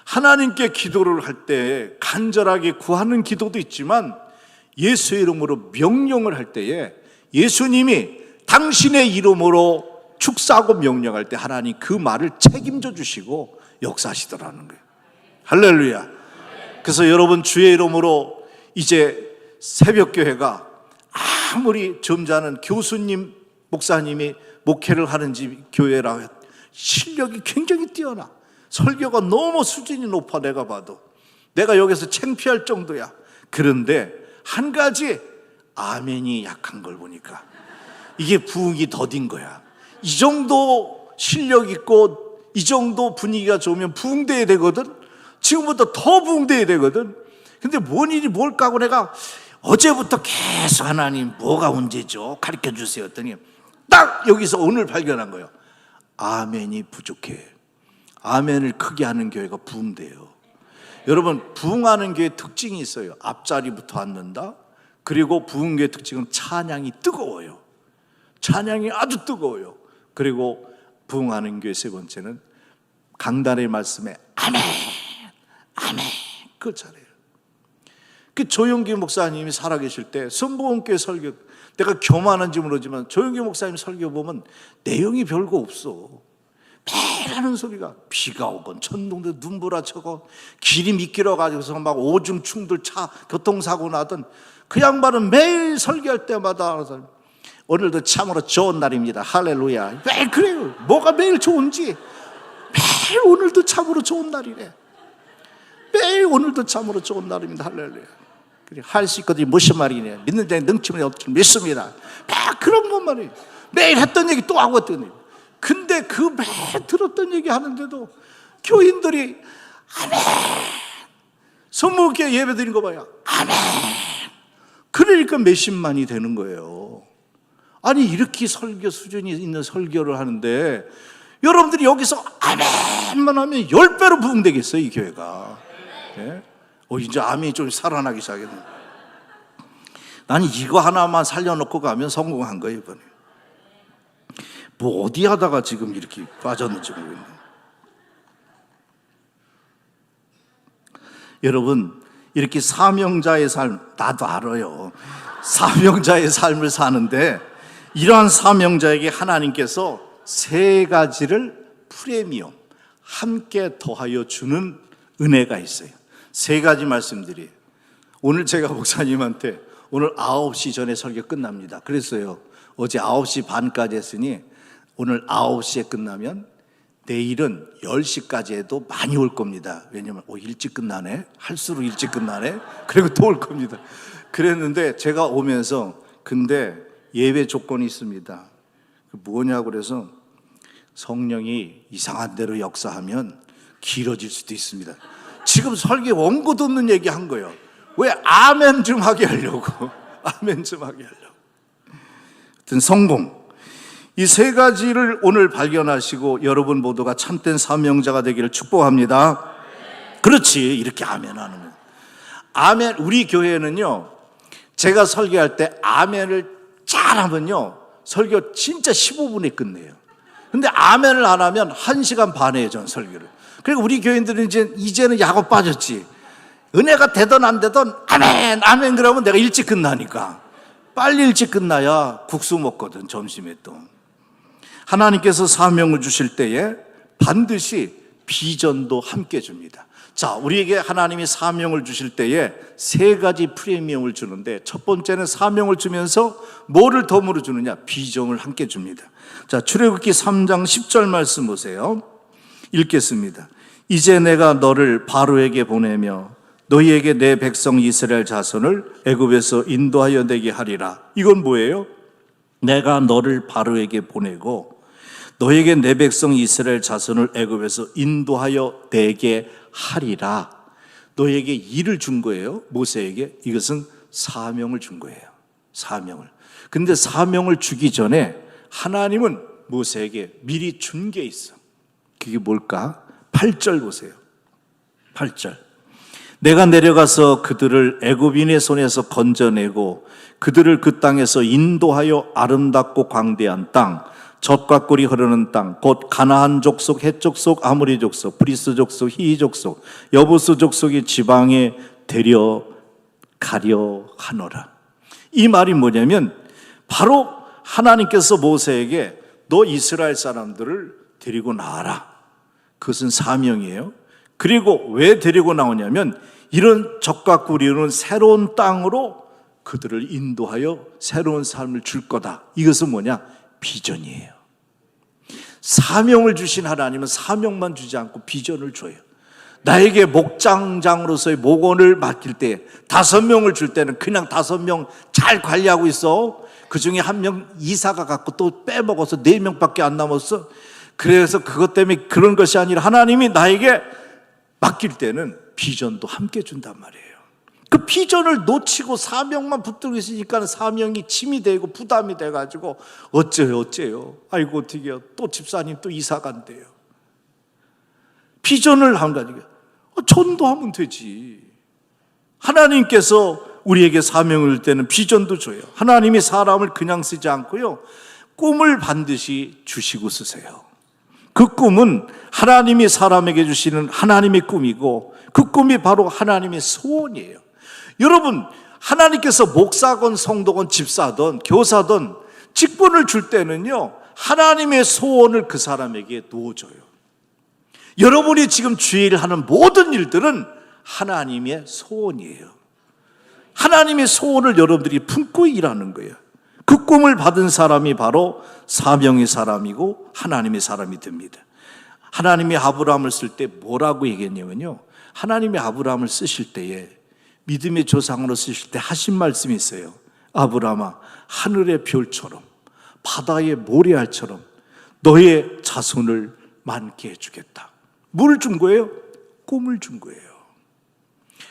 하나님께 기도를 할 때 간절하게 구하는 기도도 있지만 예수의 이름으로 명령을 할 때에 예수님이 당신의 이름으로 축사하고 명령할 때 하나님 그 말을 책임져 주시고 역사하시더라는 거예요. 할렐루야. 그래서 여러분 주의 이름으로 이제 새벽교회가 아무리 점잖은 교수님 목사님이 목회를 하는 집 교회라 실력이 굉장히 뛰어나. 설교가 너무 수준이 높아. 내가 봐도 내가 여기서 창피할 정도야. 그런데 한 가지 아멘이 약한 걸 보니까 이게 부흥이 더딘 거야. 이 정도 실력 있고 이 정도 분위기가 좋으면 부흥돼야 되거든. 지금부터 더 부흥돼야 되거든. 근데 뭔 일이 뭘까 하고 내가 어제부터 계속 하나님 뭐가 문제죠? 가르쳐 주세요 했더니 딱 여기서 오늘 발견한 거예요. 아멘이 부족해. 아멘을 크게 하는 교회가 부흥돼요. 여러분 부흥하는 교회 특징이 있어요. 앞자리부터 앉는다. 그리고 부흥교회 특징은 찬양이 뜨거워요. 찬양이 아주 뜨거워요. 그리고 부흥하는 교회 세 번째는 강단의 말씀에 아멘 아멘 그 차례예요. 그 조영기 목사님이 살아계실 때 선보원교회 설교 내가 교만한지 모르지만 조영기 목사님 설교 보면 내용이 별거 없어. 매일 하는 소리가 비가 오건 천둥도 눈부라쳐고 길이 미끄러 가지고서 막 오줌 충돌 차 교통사고 나던 그 양반은 매일 설교할 때마다 오늘도 참으로 좋은 날입니다. 할렐루야. 매일 그래요. 뭐가 매일 좋은지 매일 오늘도 참으로 좋은 날이래. 매일 오늘도 참으로 좋은 날입니다. 할렐루야. 할 수 있거든요. 무슨 말이냐. 믿는 자의 능침을 얻기를 믿습니다. 막 그런 것만 해요. 매일 했던 얘기 또 하고 했더니. 근데 그 매일 들었던 얘기 하는데도 교인들이 아멘. 성목교회 예배 드린 거 봐요. 아멘. 그러니까 몇십만이 되는 거예요. 아니 이렇게 설교 수준이 있는 설교를 하는데 여러분들이 여기서 아멘만 하면 10배로 부흥되겠어요, 이 교회가. 네? 이제 아멘이 좀 살아나기 시작했네. 나는 이거 하나만 살려놓고 가면 성공한 거예요, 이번에. 뭐 어디 하다가 지금 이렇게 빠졌는지 모르겠네. 여러분, 이렇게 사명자의 삶, 나도 알아요. 사명자의 삶을 사는데 이러한 사명자에게 하나님께서 3가지를 프리미엄, 함께 더하여 주는 은혜가 있어요. 3가지 말씀드려요. 오늘 제가 목사님한테 오늘 9시 전에 설교 끝납니다. 그랬어요. 어제 9시 반까지 했으니 오늘 9시에 끝나면 내일은 10시까지 해도 많이 올 겁니다. 왜냐면 일찍 끝나네, 할수록 일찍 끝나네, 그리고 또 올 겁니다. 그랬는데 제가 오면서 근데 예배 조건이 있습니다. 뭐냐고 그래서 성령이 이상한 대로 역사하면 길어질 수도 있습니다. 지금 설계 원고도 없는 얘기 한 거예요. 왜 아멘 좀 하게 하려고. 아멘 좀 하게 하려고. 하여튼 성공. 이 3가지를 오늘 발견하시고 여러분 모두가 참된 사명자가 되기를 축복합니다. 그렇지, 이렇게 아멘 하는 거예요. 아멘. 우리 교회는요, 제가 설교할 때 아멘을 잘하면요 설교 진짜 15분에 끝내요. 근데 아멘을 안 하면 1시간 반에 해요, 전 설교를. 그리고 우리 교인들은 이제는 야곱 빠졌지. 은혜가 되든 안 되든 아멘 아멘 그러면 내가 일찍 끝나니까. 빨리 일찍 끝나야 국수 먹거든, 점심에 또. 하나님께서 사명을 주실 때에 반드시 비전도 함께 줍니다. 자, 우리에게 하나님이 사명을 주실 때에 3가지 프리미엄을 주는데 첫 번째는 사명을 주면서 뭐를 덤으로 주느냐? 비전을 함께 줍니다. 자, 출애굽기 3장 10절 말씀 보세요. 읽겠습니다. 이제 내가 너를 바로에게 보내며 너희에게 내 백성 이스라엘 자손을 애굽에서 인도하여 내게 하리라. 이건 뭐예요? 내가 너를 바로에게 보내고 너에게 내 백성 이스라엘 자손을 애굽에서 인도하여 내게 하리라. 너에게 일을 준 거예요, 모세에게. 이것은 사명을 준 거예요, 사명을. 근데 사명을 주기 전에 하나님은 모세에게 미리 준 게 있어. 그게 뭘까? 8절 보세요. 8절. 내가 내려가서 그들을 애굽인의 손에서 건져내고 그들을 그 땅에서 인도하여 아름답고 광대한 땅, 젖과 꿀이 흐르는 땅, 곧 가나안 족속, 헷 족속, 아모리 족속, 브리스 족속, 히이 족속, 여부스 족속의 지방에 데려가려 하노라. 이 말이 뭐냐면 바로 하나님께서 모세에게 너 이스라엘 사람들을 데리고 나와라. 그것은 사명이에요. 그리고 왜 데리고 나오냐면 이런 젖과 꿀이 흐르는 새로운 땅으로 그들을 인도하여 새로운 삶을 줄 거다. 이것은 뭐냐? 비전이에요. 사명을 주신 하나님은 사명만 주지 않고 비전을 줘요. 나에게 목장장으로서의 목원을 맡길 때 5명을 줄 때는 그냥 5명 잘 관리하고 있어. 그 중에 1명 이사가 갖고 또 빼먹어서 4명밖에 안 남았어. 그래서 그것 때문에 그런 것이 아니라 하나님이 나에게 맡길 때는 비전도 함께 준단 말이에요. 그 비전을 놓치고 사명만 붙들고 있으니까 사명이 짐이 되고 부담이 돼가지고 어째요? 아이고 어떻게 해요? 또 집사님 또 이사 간대요. 비전을 한 가지고 전도하면 되지. 하나님께서 우리에게 사명을 줄 때는 비전도 줘요. 하나님이 사람을 그냥 쓰지 않고요, 꿈을 반드시 주시고 쓰세요. 그 꿈은 하나님이 사람에게 주시는 하나님의 꿈이고 그 꿈이 바로 하나님의 소원이에요. 여러분, 하나님께서 목사건 성도건 집사든 교사든 직분을 줄 때는요, 하나님의 소원을 그 사람에게 놓아줘요. 여러분이 지금 주일을 하는 모든 일들은 하나님의 소원이에요. 하나님의 소원을 여러분들이 품고 일하는 거예요. 그 꿈을 받은 사람이 바로 사명의 사람이고 하나님의 사람이 됩니다. 하나님이 아브라함을 쓸 때 뭐라고 얘기했냐면요, 하나님이 아브라함을 쓰실 때에 믿음의 조상으로 쓰실 때 하신 말씀이 있어요. 아브라함아, 하늘의 별처럼 바다의 모래알처럼 너의 자손을 많게 해주겠다. 뭘 준 거예요? 꿈을 준 거예요.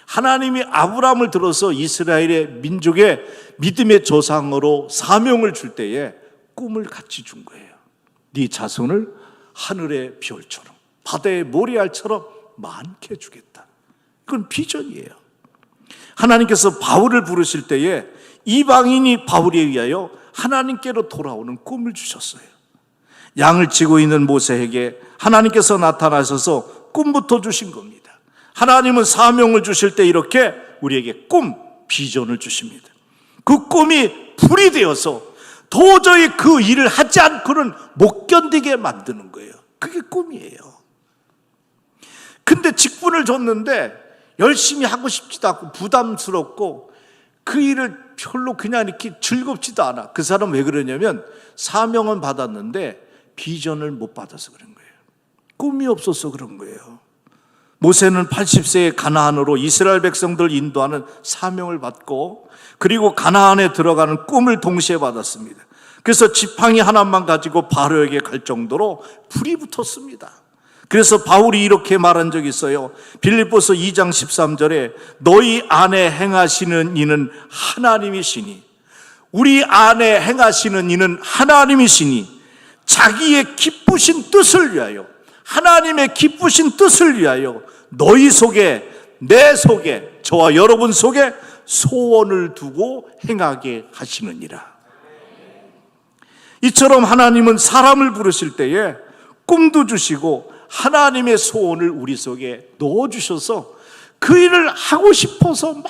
하나님이 아브라함을 들어서 이스라엘의 민족의 믿음의 조상으로 사명을 줄 때에 꿈을 같이 준 거예요. 네 자손을 하늘의 별처럼 바다의 모래알처럼 많게 해주겠다. 그건 비전이에요. 하나님께서 바울을 부르실 때에 이방인이 바울에 의하여 하나님께로 돌아오는 꿈을 주셨어요. 양을 치고 있는 모세에게 하나님께서 나타나셔서 꿈부터 주신 겁니다. 하나님은 사명을 주실 때 이렇게 우리에게 꿈, 비전을 주십니다. 그 꿈이 불이 되어서 도저히 그 일을 하지 않고는 못 견디게 만드는 거예요. 그게 꿈이에요. 근데 직분을 줬는데 열심히 하고 싶지도 않고 부담스럽고 그 일을 별로 그냥 이렇게 즐겁지도 않아. 그 사람은 왜 그러냐면 사명은 받았는데 비전을 못 받아서 그런 거예요. 꿈이 없어서 그런 거예요. 모세는 80세에 가나안으로 이스라엘 백성들을 인도하는 사명을 받고 그리고 가나안에 들어가는 꿈을 동시에 받았습니다. 그래서 지팡이 하나만 가지고 바로에게 갈 정도로 불이 붙었습니다. 그래서 바울이 이렇게 말한 적이 있어요. 빌립보서 2장 13절에 너희 안에 행하시는 이는 하나님이시니, 우리 안에 행하시는 이는 하나님이시니 자기의 기쁘신 뜻을 위하여, 하나님의 기쁘신 뜻을 위하여 너희 속에, 내 속에, 저와 여러분 속에 소원을 두고 행하게 하시느니라. 이처럼 하나님은 사람을 부르실 때에 꿈도 주시고 하나님의 소원을 우리 속에 넣어주셔서 그 일을 하고 싶어서 막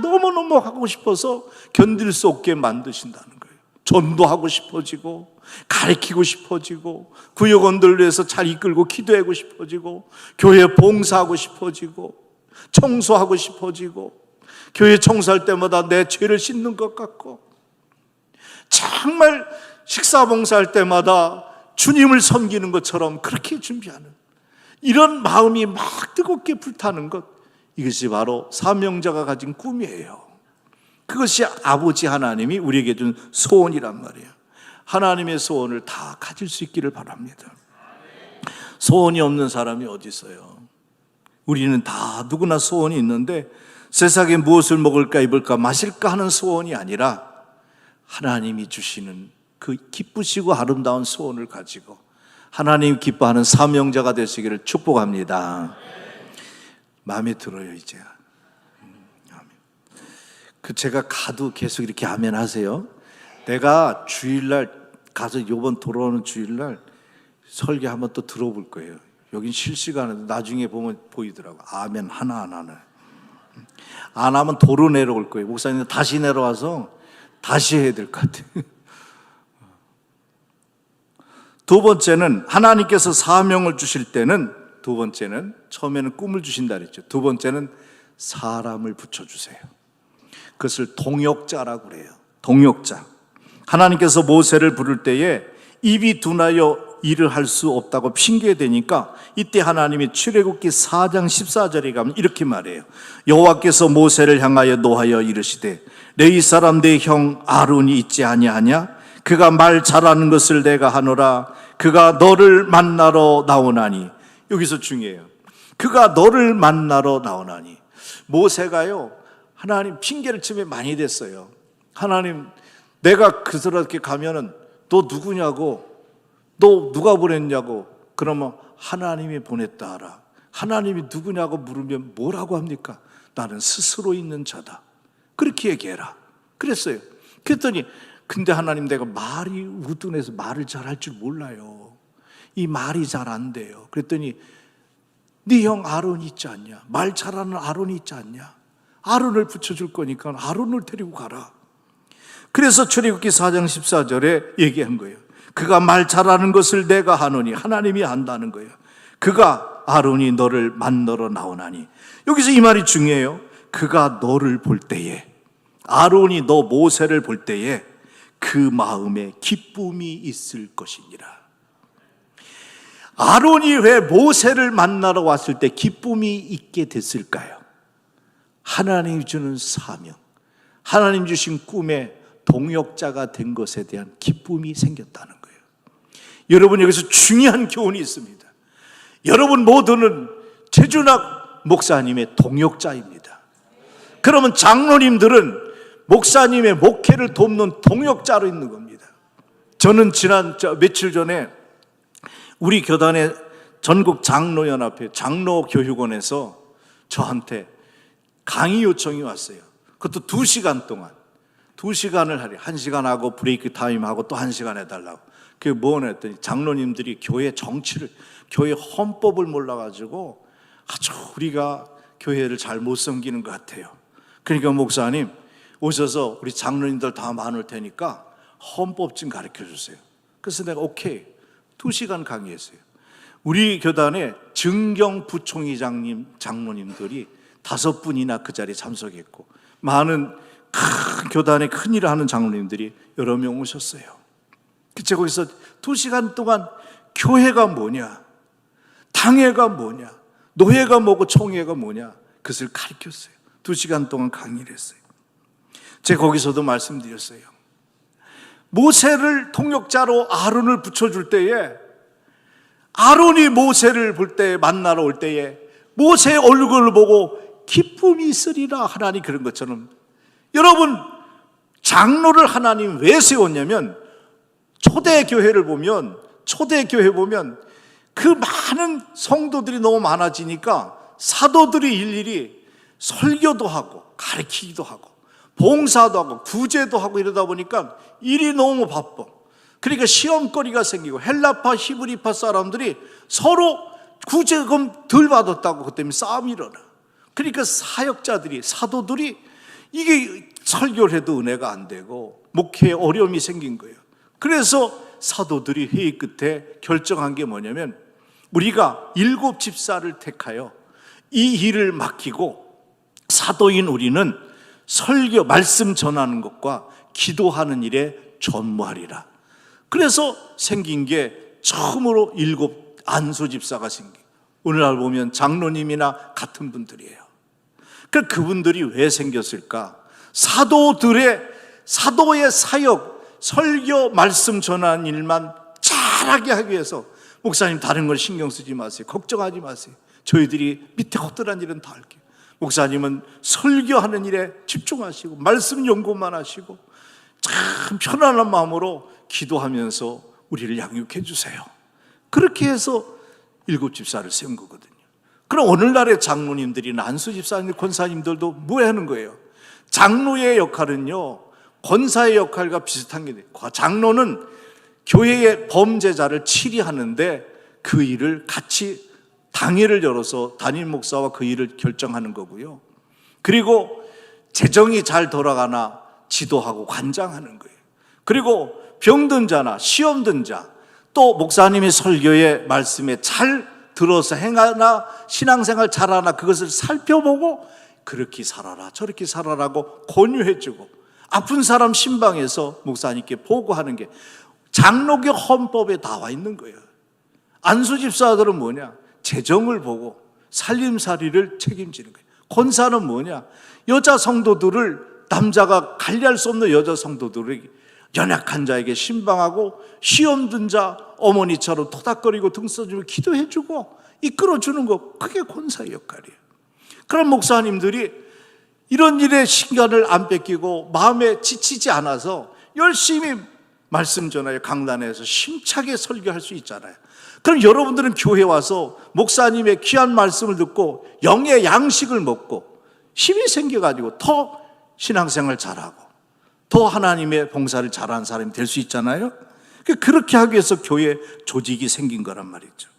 너무너무 하고 싶어서 견딜 수 없게 만드신다는 거예요. 전도하고 싶어지고 가르치고 싶어지고 구역원들을 위해서 잘 이끌고 기도하고 싶어지고 교회 봉사하고 싶어지고 청소하고 싶어지고 교회 청소할 때마다 내 죄를 씻는 것 같고 정말 식사 봉사할 때마다 주님을 섬기는 것처럼 그렇게 준비하는 이런 마음이 막 뜨겁게 불타는 것, 이것이 바로 사명자가 가진 꿈이에요. 그것이 아버지 하나님이 우리에게 준 소원이란 말이에요. 하나님의 소원을 다 가질 수 있기를 바랍니다. 소원이 없는 사람이 어디 있어요? 우리는 다 누구나 소원이 있는데 세상에 무엇을 먹을까 입을까 마실까 하는 소원이 아니라 하나님이 주시는 그 기쁘시고 아름다운 소원을 가지고 하나님 기뻐하는 사명자가 되시기를 축복합니다. 마음에 들어요 이제. 그 제가 가도 계속 이렇게 아멘 하세요. 내가 주일날 가서 이번 돌아오는 주일날 설교 한번 또 들어볼 거예요. 여긴 실시간인데 나중에 보면 보이더라고. 아멘 하나하나는. 안 하면 도로 내려올 거예요. 목사님 다시 내려와서 다시 해야 될 것 같아요. 두 번째는 하나님께서 사명을 주실 때는, 두 번째는 처음에는 꿈을 주신다 그랬죠. 두 번째는 사람을 붙여주세요. 그것을 동역자라고 그래요. 동역자. 하나님께서 모세를 부를 때에 입이 둔하여 일을 할 수 없다고 핑계대니까 이때 하나님이 출애굽기 4장 14절에 가면 이렇게 말해요. 여호와께서 모세를 향하여 노하여 이르시되 레위 사람 내 형 아론이 있지 아니하냐? 그가 말 잘하는 것을 내가 하노라. 그가 너를 만나러 나오나니. 여기서 중요해요. 그가 너를 만나러 나오나니. 모세가요, 하나님 핑계를 치면 많이 됐어요. 하나님, 내가 그들에게 가면은 너 누구냐고, 너 누가 보냈냐고. 그러면 하나님이 보냈다 하라. 하나님이 누구냐고 물으면 뭐라고 합니까? 나는 스스로 있는 자다. 그렇게 얘기해라. 그랬어요. 그랬더니 근데 하나님, 내가 말이 우둔해서 말을 잘할 줄 몰라요. 이 말이 잘 안 돼요. 그랬더니 네 형 아론이 있지 않냐? 말 잘하는 아론이 있지 않냐? 아론을 붙여줄 거니까 아론을 데리고 가라. 그래서 출애굽기 4장 14절에 얘기한 거예요. 그가 말 잘하는 것을 내가 하노니, 하나님이 안다는 거예요. 그가 아론이 너를 만나러 나오나니. 여기서 이 말이 중요해요. 그가 너를 볼 때에, 아론이 너 모세를 볼 때에 그 마음에 기쁨이 있을 것이니라. 아론이 왜 모세를 만나러 왔을 때 기쁨이 있게 됐을까요? 하나님이 주는 사명, 하나님 주신 꿈에 동역자가 된 것에 대한 기쁨이 생겼다는 거예요. 여러분, 여기서 중요한 교훈이 있습니다. 여러분 모두는 최준학 목사님의 동역자입니다. 그러면 장로님들은 목사님의 목회를 돕는 동역자로 있는 겁니다. 저는 며칠 전에 우리 교단의 전국 장로연합회 장로교육원에서 저한테 강의 요청이 왔어요. 그것도 2시간 동안 2시간을 하래. 1시간 하고 브레이크 타임 하고 또 1시간 해달라고. 그게 뭐냐 했더니 장로님들이 교회 정치를, 교회 헌법을 몰라가지고 아주 우리가 교회를 잘 못 섬기는 것 같아요. 그러니까 목사님 오셔서 우리 장로님들 다 많을 테니까 헌법 좀 가르쳐 주세요. 그래서 내가 오케이 2시간 강의했어요. 우리 교단의 증경 부총회장님 장로님들이 5분이나 그 자리에 참석했고, 많은 큰 교단의 큰 일을 하는 장로님들이 여러 명 오셨어요. 제가 거기서 2시간 동안 교회가 뭐냐, 당회가 뭐냐, 노회가 뭐고 총회가 뭐냐, 그것을 가르쳤어요. 2시간 동안 강의를 했어요. 제가 거기서도 말씀드렸어요. 모세를 통역자로 아론을 붙여줄 때에, 아론이 모세를 볼 때, 만나러 올 때에 모세의 얼굴을 보고 기쁨이 있으리라, 하나님 그런 것처럼, 여러분 장로를 하나님 왜 세웠냐면, 초대교회 보면 그 많은 성도들이 너무 많아지니까 사도들이 일일이 설교도 하고 가르치기도 하고 봉사도 하고 구제도 하고 이러다 보니까 일이 너무 바빠. 그러니까 시험거리가 생기고, 헬라파 히브리파 사람들이 서로 구제금 덜 받았다고 그것 때문에 싸움이 일어나. 그러니까 사역자들이, 사도들이 이게 설교를 해도 은혜가 안 되고 목회에 어려움이 생긴 거예요. 그래서 사도들이 회의 끝에 결정한 게 뭐냐면, 우리가 7 집사를 택하여 이 일을 맡기고 사도인 우리는 설교, 말씀 전하는 것과 기도하는 일에 전무하리라. 그래서 생긴 게 처음으로 7 안수 집사가 생긴, 오늘날 보면 장로님이나 같은 분들이에요. 그분들이 왜 생겼을까? 사도의 사역, 설교, 말씀 전하는 일만 잘하게 하기 위해서, 목사님 다른 걸 신경 쓰지 마세요, 걱정하지 마세요, 저희들이 밑에 헛들한 일은 다 할게요. 목사님은 설교하는 일에 집중하시고 말씀 연구만 하시고 참 편안한 마음으로 기도하면서 우리를 양육해 주세요. 그렇게 해서 7 집사를 세운 거거든요. 그럼 오늘날의 장로님들이나 안수 집사님, 권사님들도 뭐 하는 거예요? 장로의 역할은요, 권사의 역할과 비슷한 게 돼요. 장로는 교회의 범죄자를 치리하는데 그 일을 같이 당회를 열어서 담임 목사와 그 일을 결정하는 거고요. 그리고 재정이 잘 돌아가나 지도하고 관장하는 거예요. 그리고 병든 자나 시험 든 자, 또 목사님의 설교의 말씀에 잘 들어서 행하나 신앙생활 잘하나 그것을 살펴보고 그렇게 살아라 저렇게 살아라고 권유해주고, 아픈 사람 신방에서 목사님께 보고하는 게 장로교 헌법에 나와 있는 거예요. 안수 집사들은 뭐냐? 재정을 보고 살림살이를 책임지는 거예요. 권사는 뭐냐? 여자 성도들을, 남자가 관리할 수 없는 여자 성도들을 연약한 자에게 신방하고, 시험 든 자 어머니처럼 토닥거리고 등 써주고 기도해주고 이끌어주는 거, 그게 권사의 역할이에요. 그런 목사님들이 이런 일에 시간을 안 뺏기고 마음에 지치지 않아서 열심히 말씀 전하여 강단에서 심차게 설교할 수 있잖아요. 그럼 여러분들은 교회 와서 목사님의 귀한 말씀을 듣고 영의 양식을 먹고 힘이 생겨가지고 더 신앙생활 잘하고 더 하나님의 봉사를 잘하는 사람이 될 수 있잖아요. 그렇게 하기 위해서 교회 조직이 생긴 거란 말이죠.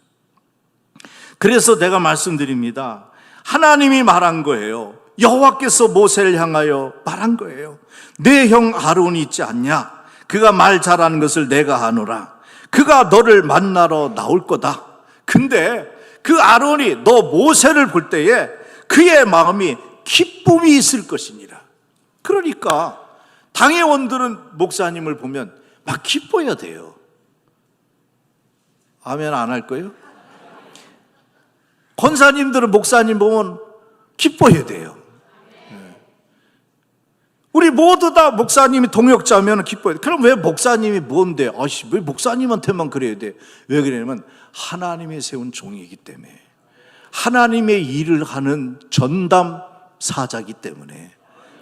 그래서 내가 말씀드립니다. 하나님이 말한 거예요. 여호와께서 모세를 향하여 말한 거예요. 내 형 아론이 있지 않냐? 그가 말 잘하는 것을 내가 아노라. 그가 너를 만나러 나올 거다. 근데 그 아론이 너 모세를 볼 때에 그의 마음이 기쁨이 있을 것이니라. 그러니까 당회원들은 목사님을 보면 막 기뻐야 돼요. 아멘 안 할 거예요? 권사님들은 목사님 보면 기뻐해야 돼요. 우리 모두 다 목사님이 동역자면 기뻐해야 돼. 그럼 왜 목사님이 뭔데? 왜 목사님한테만 그래야 돼? 왜 그러냐면 하나님이 세운 종이기 때문에, 하나님의 일을 하는 전담 사자이기 때문에.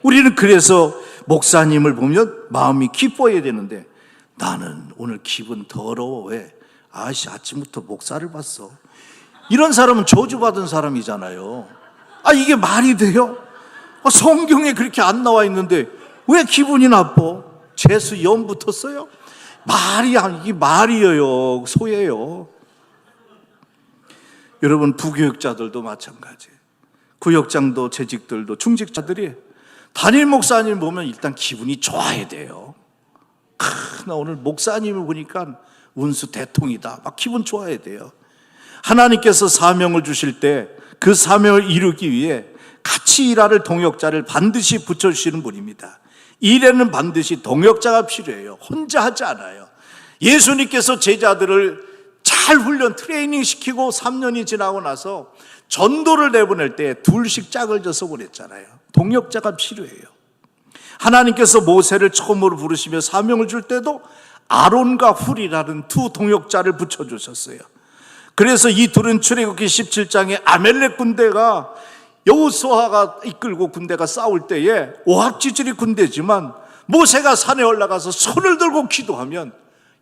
우리는 그래서 목사님을 보면 마음이 기뻐해야 되는데, 나는 오늘 기분 더러워. 왜? 아침부터 목사를 봤어. 이런 사람은 저주받은 사람이잖아요. 이게 말이 돼요? 성경에 그렇게 안 나와 있는데 왜 기분이 나빠? 재수 연 붙었어요? 이게 말이에요, 소예요. 여러분, 부교육자들도 마찬가지예요. 구역장도 재직들도 중직자들이 담임 목사님 보면 일단 기분이 좋아야 돼요. 나 오늘 목사님을 보니까 운수 대통이다, 막 기분 좋아야 돼요. 하나님께서 사명을 주실 때 그 사명을 이루기 위해 같이 일할 동역자를 반드시 붙여주시는 분입니다. 일에는 반드시 동역자가 필요해요. 혼자 하지 않아요. 예수님께서 제자들을 잘 훈련, 트레이닝 시키고 3년이 지나고 나서 전도를 내보낼 때 둘씩 짝을 져서 보냈잖아요. 동역자가 필요해요. 하나님께서 모세를 처음으로 부르시며 사명을 줄 때도 아론과 훌이라는 두 동역자를 붙여주셨어요. 그래서 이 둘은 출애굽기 17장에 아멜렉 군대가 여호수아가 이끌고 군대가 싸울 때에 오합지졸이 군대지만 모세가 산에 올라가서 손을 들고 기도하면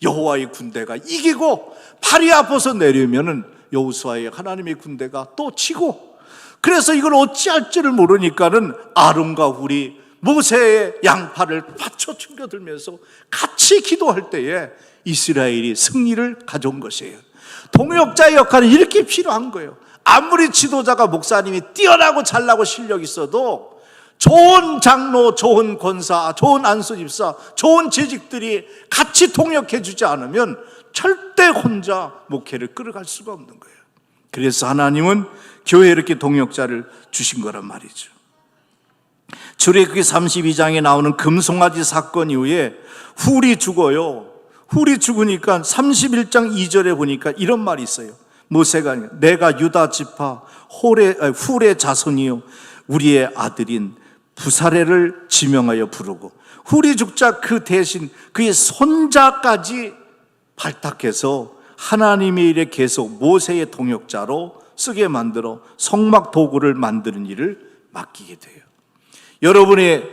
여호와의 군대가 이기고 팔이 아파서 내려오면은 여호수아의 하나님의 군대가 또 치고, 그래서 이걸 어찌할지를 모르니까는 아론과 훌이 모세의 양팔을 받쳐 충겨들면서 같이 기도할 때에 이스라엘이 승리를 가져온 것이에요. 동역자의 역할은 이렇게 필요한 거예요. 아무리 지도자가 목사님이 뛰어나고 잘나고 실력이 있어도 좋은 장로, 좋은 권사, 좋은 안수집사, 좋은 재직들이 같이 동역해 주지 않으면 절대 혼자 목회를 끌어갈 수가 없는 거예요. 그래서 하나님은 교회에 이렇게 동역자를 주신 거란 말이죠. 출애굽기 32장에 나오는 금송아지 사건 이후에 훌이 죽어요. 훌이 죽으니까 31장 2절에 보니까 이런 말이 있어요. 모세가 내가 유다 지파 훌의 자손이요 우리의 아들인 부사레를 지명하여 부르고, 훌이 죽자 그 대신 그의 손자까지 발탁해서 하나님의 일에 계속 모세의 동역자로 쓰게 만들어 성막 도구를 만드는 일을 맡기게 돼요. 여러분의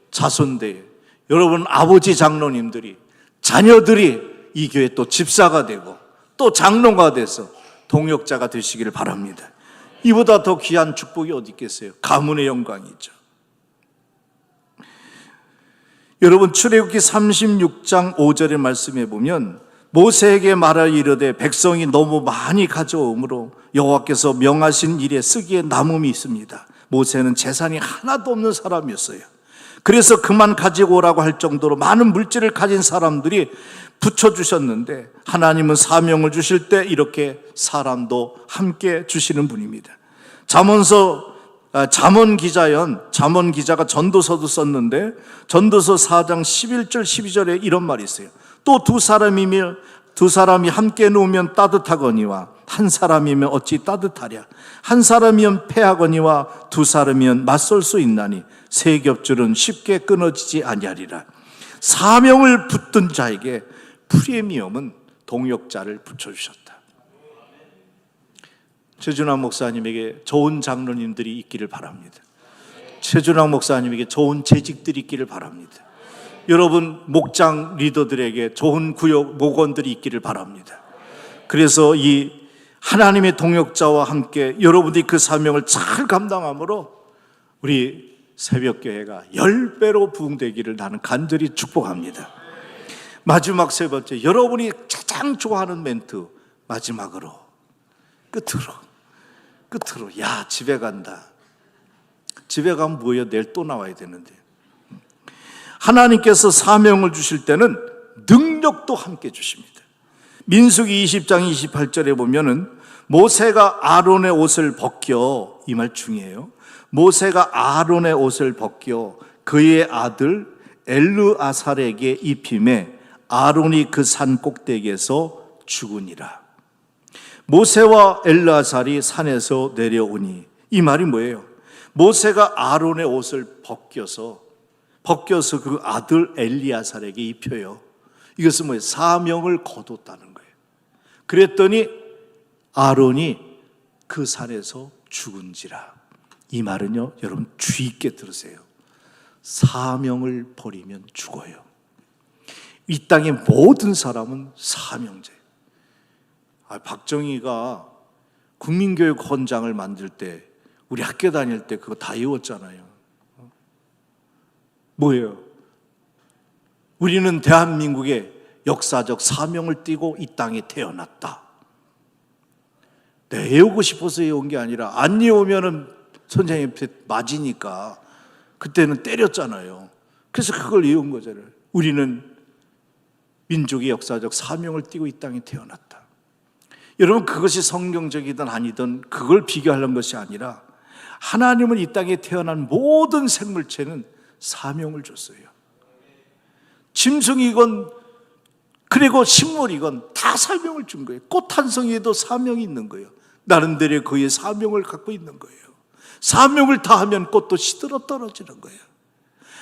자손들, 여러분 아버지 장로님들이, 자녀들이 이 교회 또 집사가 되고 또 장로가 돼서 동역자가 되시기를 바랍니다. 이보다 더 귀한 축복이 어디 있겠어요? 가문의 영광이죠. 여러분, 출애굽기 36장 5절의 말씀에 보면 모세에게 말하여 이르되 백성이 너무 많이 가져오므로 여호와께서 명하신 일에 쓰기에 남음이 있습니다. 모세는 재산이 하나도 없는 사람이었어요. 그래서 그만 가지고 오라고 할 정도로 많은 물질을 가진 사람들이 붙여주셨는데, 하나님은 사명을 주실 때 이렇게 사람도 함께 주시는 분입니다. 잠언 기자가 전도서도 썼는데 전도서 4장 11절 12절에 이런 말이 있어요. 또 두 사람이 함께 누우면 따뜻하거니와 한 사람이면 어찌 따뜻하랴. 한 사람이면 패하거니와 두 사람이면 맞설 수 있나니 세 겹줄은 쉽게 끊어지지 아니하리라. 사명을 붙든 자에게 프리미엄은 동역자를 붙여주셨다. 최준환 목사님에게 좋은 장로님들이 있기를 바랍니다. 최준환 목사님에게 좋은 재직들이 있기를 바랍니다. 여러분 목장 리더들에게 좋은 구역 목원들이 있기를 바랍니다. 그래서 이 하나님의 동역자와 함께 여러분들이 그 사명을 잘 감당함으로 우리 새벽교회가 10배로 부흥되기를 나는 간절히 축복합니다. 마지막 세 번째, 여러분이 가장 좋아하는 멘트, 마지막으로 끝으로 야 집에 간다. 집에 가면 뭐예요? 내일 또 나와야 되는데. 하나님께서 사명을 주실 때는 능력도 함께 주십니다. 민수기 20장 28절에 보면은 모세가 아론의 옷을 벗겨, 이 말 중요해요. 모세가 아론의 옷을 벗겨 그의 아들 엘르아살에게 입힘에 아론이 그 산 꼭대기에서 죽으니라. 모세와 엘르아살이 산에서 내려오니, 이 말이 뭐예요? 모세가 아론의 옷을 벗겨서 그 아들 엘리아살에게 입혀요. 이것은 뭐예요? 사명을 거뒀다는 거예요. 그랬더니 아론이 그 산에서 죽은지라. 이 말은요, 여러분 주의 있게 들으세요. 사명을 버리면 죽어요. 이 땅의 모든 사람은 사명자예요. 박정희가 국민교육헌장을 만들 때, 우리 학교 다닐 때 그거 다 외웠잖아요. 뭐예요? 우리는 대한민국의 역사적 사명을 띠고 이 땅에 태어났다. 외우고 싶어서 외운 게 아니라 안 외우면은 선생님한테 맞으니까 그때는 때렸잖아요. 그래서 그걸 외운 거잖아요. 우리는 민족의 역사적 사명을 띠고 이 땅에 태어났다. 여러분, 그것이 성경적이든 아니든 그걸 비교하는 것이 아니라, 하나님은 이 땅에 태어난 모든 생물체는 사명을 줬어요. 짐승이건 그리고 식물이건 다 사명을 준 거예요. 꽃 한 송이에도 사명이 있는 거예요. 나름대로 그의 사명을 갖고 있는 거예요. 사명을 다하면 꽃도 시들어 떨어지는 거예요.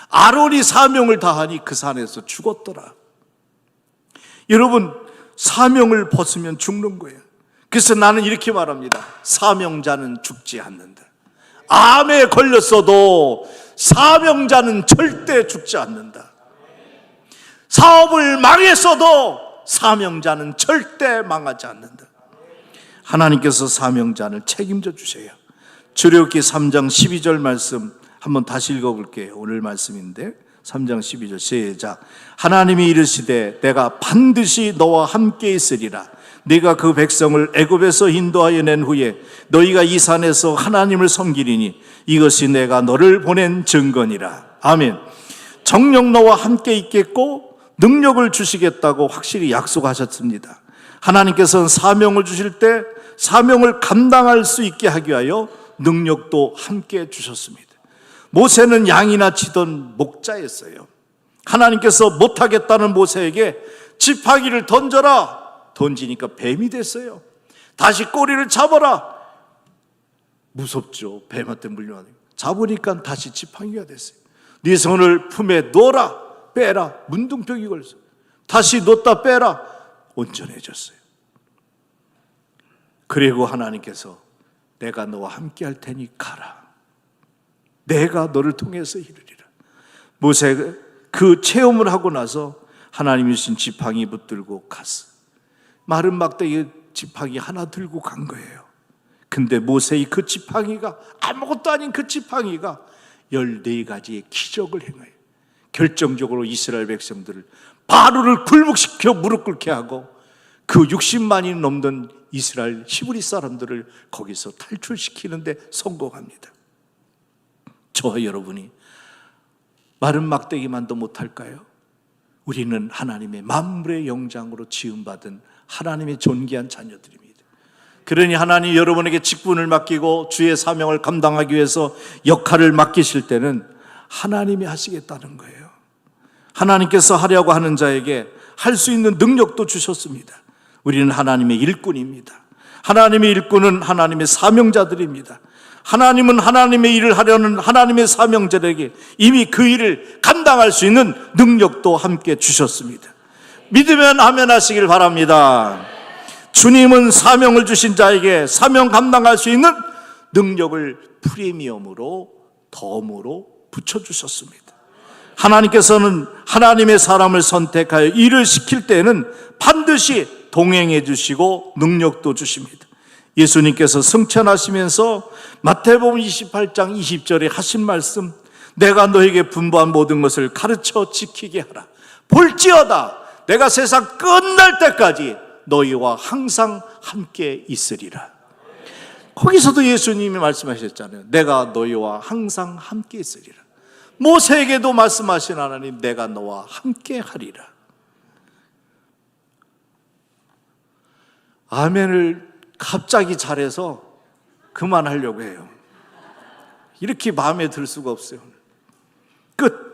아론이 사명을 다하니 그 산에서 죽었더라. 여러분, 사명을 벗으면 죽는 거예요. 그래서 나는 이렇게 말합니다. 사명자는 죽지 않는다. 암에 걸렸어도 사명자는 절대 죽지 않는다. 사업을 망했어도 사명자는 절대 망하지 않는다. 하나님께서 사명자를 책임져 주세요. 출애굽기 3장 12절 말씀 한번 다시 읽어볼게요. 오늘 말씀인데 3장 12절 시작. 하나님이 이르시되 내가 반드시 너와 함께 있으리라. 네가 그 백성을 애굽에서 인도하여 낸 후에 너희가 이 산에서 하나님을 섬기리니 이것이 내가 너를 보낸 증거니라. 아멘. 정녕 너와 함께 있겠고 능력을 주시겠다고 확실히 약속하셨습니다. 하나님께서는 사명을 주실 때 사명을 감당할 수 있게 하기 위하여 능력도 함께 주셨습니다. 모세는 양이나 치던 목자였어요. 하나님께서 못하겠다는 모세에게 지팡이를 던져라. 던지니까 뱀이 됐어요. 다시 꼬리를 잡아라. 무섭죠. 뱀한테 물려가니까. 잡으니까 다시 지팡이가 됐어요. 네 손을 품에 넣어라. 빼라. 문둥병이 걸렸어요. 다시 넣었다 빼라. 온전해졌어요. 그리고 하나님께서 내가 너와 함께 할 테니 가라. 내가 너를 통해서 이루리라. 모세가 그 체험을 하고 나서 하나님이 주신 지팡이 붙들고 갔어. 마른 막대기 지팡이 하나 들고 간 거예요. 근데 모세의 그 지팡이가, 아무것도 아닌 그 지팡이가 14가지의 기적을 행해요. 결정적으로 이스라엘 백성들을 바로를 굴복시켜 무릎 꿇게 하고 그 60만이 넘는 이스라엘 히브리 사람들을 거기서 탈출시키는데 성공합니다. 저와 여러분이 마른 막대기만도 못할까요? 우리는 하나님의 만물의 영장으로 지음받은 하나님의 존귀한 자녀들입니다. 그러니 하나님 여러분에게 직분을 맡기고 주의 사명을 감당하기 위해서 역할을 맡기실 때는 하나님이 하시겠다는 거예요. 하나님께서 하려고 하는 자에게 할 수 있는 능력도 주셨습니다. 우리는 하나님의 일꾼입니다. 하나님의 일꾼은 하나님의 사명자들입니다. 하나님은 하나님의 일을 하려는 하나님의 사명자들에게 이미 그 일을 감당할 수 있는 능력도 함께 주셨습니다. 믿으면 아멘 하시길 바랍니다. 주님은 사명을 주신 자에게 사명 감당할 수 있는 능력을 프리미엄으로 덤으로 붙여주셨습니다. 하나님께서는 하나님의 사람을 선택하여 일을 시킬 때는 반드시 동행해 주시고 능력도 주십니다. 예수님께서 승천하시면서 마태복음 28장 20절에 하신 말씀, 내가 너에게 분부한 모든 것을 가르쳐 지키게 하라. 볼지어다 내가 세상 끝날 때까지 너희와 항상 함께 있으리라. 거기서도 예수님이 말씀하셨잖아요. 내가 너희와 항상 함께 있으리라. 모세에게도 말씀하신 하나님, 내가 너와 함께 하리라. 아멘을 갑자기 잘해서 그만하려고 해요. 이렇게 마음에 들 수가 없어요. 끝.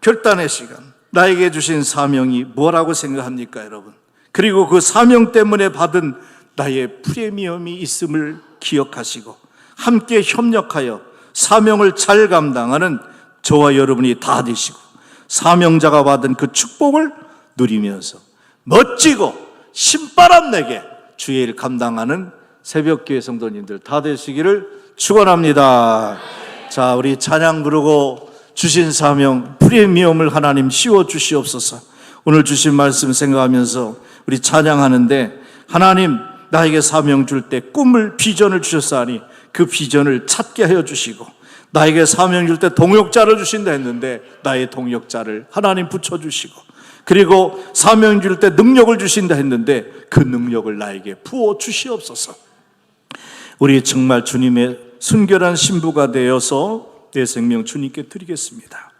결단의 시간. 나에게 주신 사명이 뭐라고 생각합니까, 여러분? 그리고 그 사명 때문에 받은 나의 프리미엄이 있음을 기억하시고 함께 협력하여 사명을 잘 감당하는 저와 여러분이 다 되시고 사명자가 받은 그 축복을 누리면서 멋지고 신바람 내게 주의 일 감당하는 새벽교회 성도님들 다 되시기를 축원합니다. 자, 우리 찬양 부르고 주신 사명 프리미엄을 하나님 씌워 주시옵소서. 오늘 주신 말씀 생각하면서 우리 찬양하는데, 하나님 나에게 사명 줄 때 꿈을 비전을 주셨사니 그 비전을 찾게 하여 주시고, 나에게 사명 줄 때 동역자를 주신다 했는데 나의 동역자를 하나님 붙여주시고, 그리고 사명 줄 때 능력을 주신다 했는데 그 능력을 나에게 부어 주시옵소서. 우리 정말 주님의 순결한 신부가 되어서 내 생명 주님께 드리겠습니다.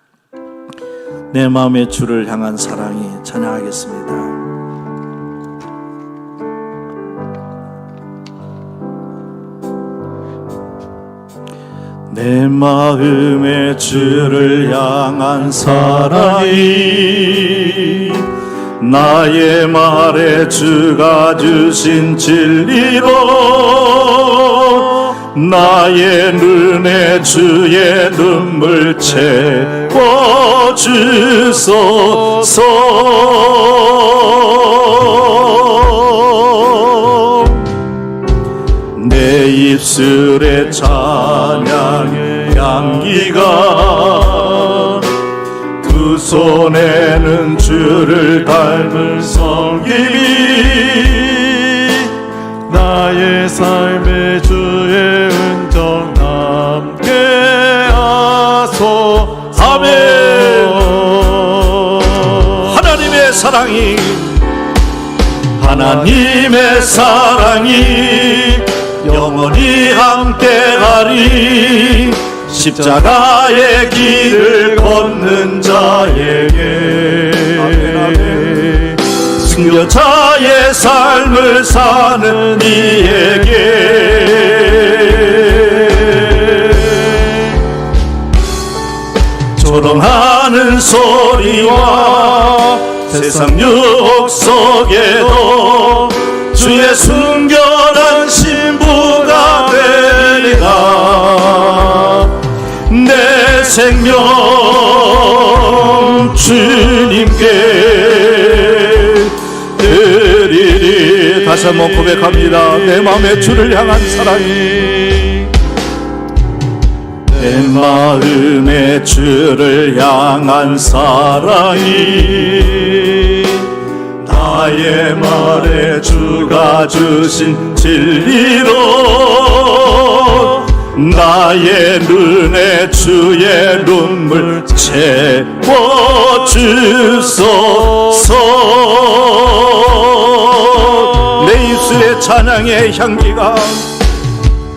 내 마음의 주를 향한 사랑이 찬양하겠습니다. 내 마음의 주를 향한 사랑이 나의 말에 주가 주신 진리로 나의 눈에 주의 눈물 채워주소서. 내 입술의 찬양의 향기가 두 손에는 주를 닮은 성김이 나의 삶의 주의 은정 남게 하소서. 아멘. 하나님의 사랑이 영원히 함께하리. 십자가의 길을 걷는 자에게 순교자의 삶을 사는 이에게 조롱하는 소리와 세상 유혹 속에도 주의 순결한 신부가 되리라. 내 생명 주님께 드리리. 다시 한번 고백합니다. 내 마음의 주를 향한 사랑이, 내 마음의 주를 향한 사랑이 나의 말에 주가 주신 진리로 나의 눈에 주의 눈물 채워주소서. 내 입술의 찬양의 향기가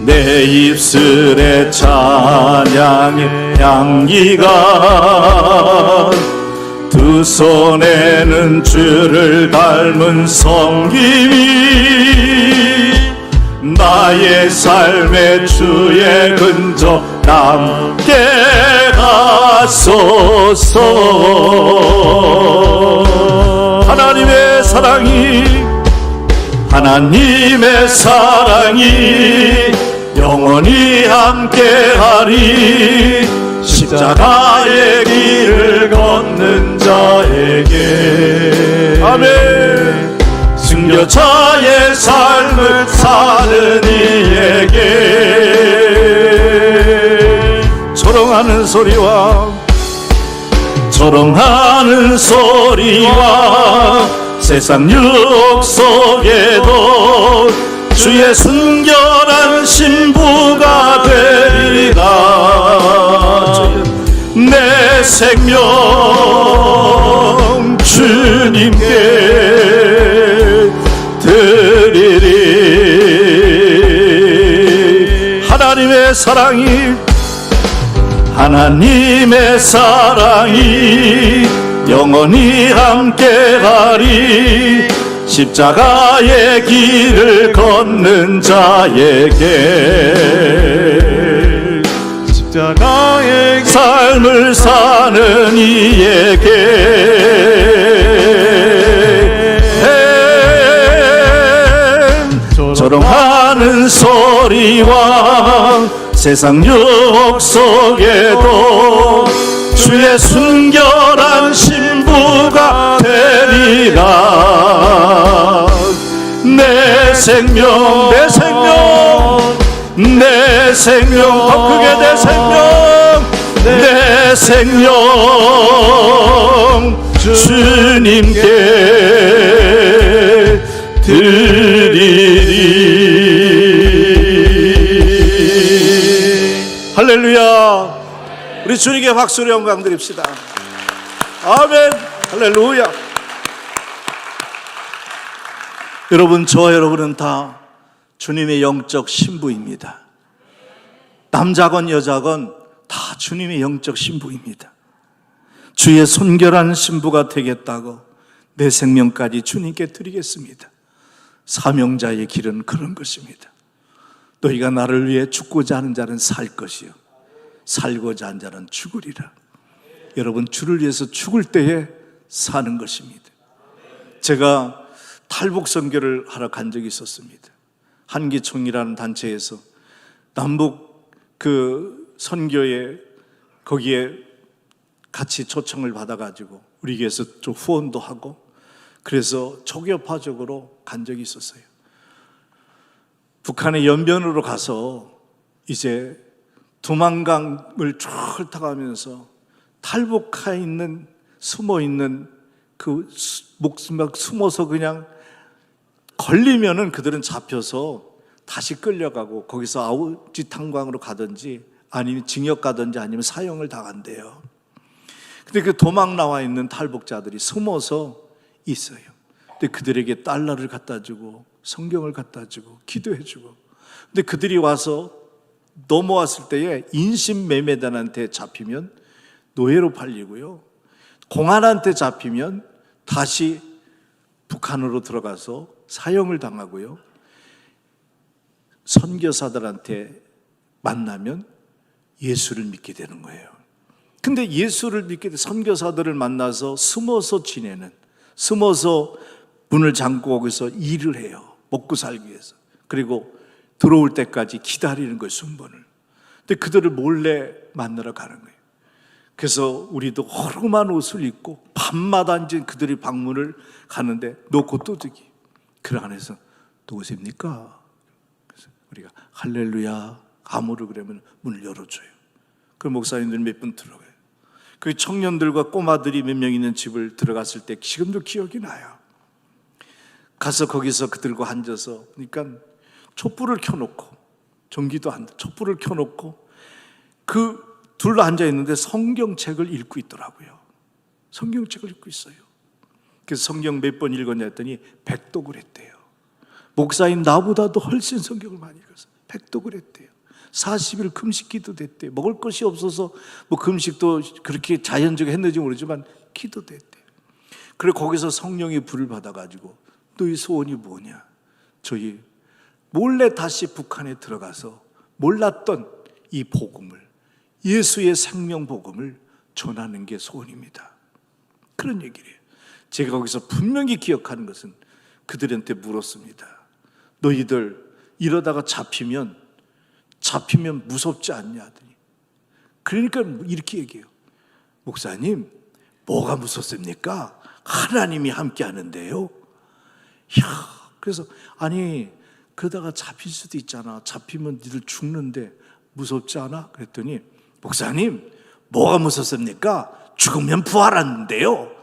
내 입술의 찬양의 향기가 두 손에는 주를 닮은 성김이 나의 삶의 주의 근저 남게 하소서. 하나님의 사랑이 영원히 함께하리. 십자가의 길을 걷는 자에게 아멘. 순교자의 삶을 사는 이에게 조롱하는 소리와 세상 유혹 속에도 주의 순결한 신부가 되리라. 내 생명 주님께 드리리. 하나님의 사랑이 영원히 함께하리. 십자가의 길을 걷는 자에게 십자가의 삶을 사는 이에게 조롱하는 소리와 세상 유혹 속에도 주의 순결한 신부가 되리라. 내 생명, 내 생명, 내 생명, 더 크게 내 생명, 내 생명 주님께 드리리. 할렐루야. 우리 주님께 박수로 영광 드립시다. 아멘. 할렐루야. 여러분, 저와 여러분은 다 주님의 영적 신부입니다. 남자건 여자건 다 주님의 영적 신부입니다. 주의 순결한 신부가 되겠다고 내 생명까지 주님께 드리겠습니다. 사명자의 길은 그런 것입니다. 너희가 나를 위해 죽고자 하는 자는 살 것이요 살고자 하는 자는 죽으리라. 여러분, 주를 위해서 죽을 때에 사는 것입니다. 제가 탈북 선교를 하러 간 적이 있었습니다. 한기총이라는 단체에서 남북 그 선교에 거기에 같이 초청을 받아가지고 우리 교회에서 좀 후원도 하고 그래서 초교파적으로 간 적이 있었어요. 북한의 연변으로 가서 이제 두만강을 쭉 훑어가면서 탈북해 있는 숨어 있는 그 목숨막 숨어서 그냥 걸리면은 그들은 잡혀서 다시 끌려가고 거기서 아우지 탄광으로 가든지 아니면 징역 가든지 아니면 사형을 당한대요. 근데 그 도망 나와 있는 탈북자들이 숨어서 있어요. 근데 그들에게 달러를 갖다 주고 성경을 갖다 주고 기도해 주고. 근데 그들이 와서 넘어왔을 때에 인신매매단한테 잡히면 노예로 팔리고요. 공안한테 잡히면 다시 북한으로 들어가서 사형을 당하고요. 선교사들한테 만나면 예수를 믿게 되는 거예요. 근데 예수를 믿게 돼 선교사들을 만나서 숨어서 지내는, 숨어서 문을 잠그고 거기서 일을 해요. 먹고 살기 위해서. 그리고 들어올 때까지 기다리는 거예요, 순번을. 근데 그들을 몰래 만나러 가는 거예요. 그래서 우리도 허름한 옷을 입고 밤마다 이제 그들이 방문을 가는데 놓고 도둑이 그 안에서 누구십니까? 그래서 우리가 할렐루야 아무를 그러면 문을 열어줘요. 그 목사님들 몇 분 들어가요. 그 청년들과 꼬마들이 몇 명 있는 집을 들어갔을 때 지금도 기억이 나요. 가서 거기서 그들과 앉아서 그러니까 촛불을 켜놓고 전기도 안 돼. 촛불을 켜놓고 그 둘러 앉아 있는데 성경책을 읽고 있더라고요. 성경책을 읽고 있어요. 그래서 성경 몇 번 읽었냐 했더니 100독을 했대요. 목사인 나보다도 훨씬 성경을 많이 읽었어요. 100독을 했대요. 40일 금식 기도도 했대요. 먹을 것이 없어서 뭐 금식도 그렇게 자연적으로 했는지 모르지만 기도도 했대요. 그리고 거기서 성령의 불을 받아가지고 너희 소원이 뭐냐? 저희 몰래 다시 북한에 들어가서 몰랐던 이 복음을, 예수의 생명 복음을 전하는 게 소원입니다. 그런 얘기를 해요. 제가 거기서 분명히 기억하는 것은 그들한테 물었습니다. 너희들 이러다가 잡히면 무섭지 않냐 하더니 그러니까 이렇게 얘기해요. 목사님 뭐가 무섭습니까? 하나님이 함께 하는데요. 이야, 그래서 아니 그러다가 잡힐 수도 있잖아. 잡히면 니들 죽는데 무섭지 않아? 그랬더니 목사님 뭐가 무섭습니까? 죽으면 부활하는데요.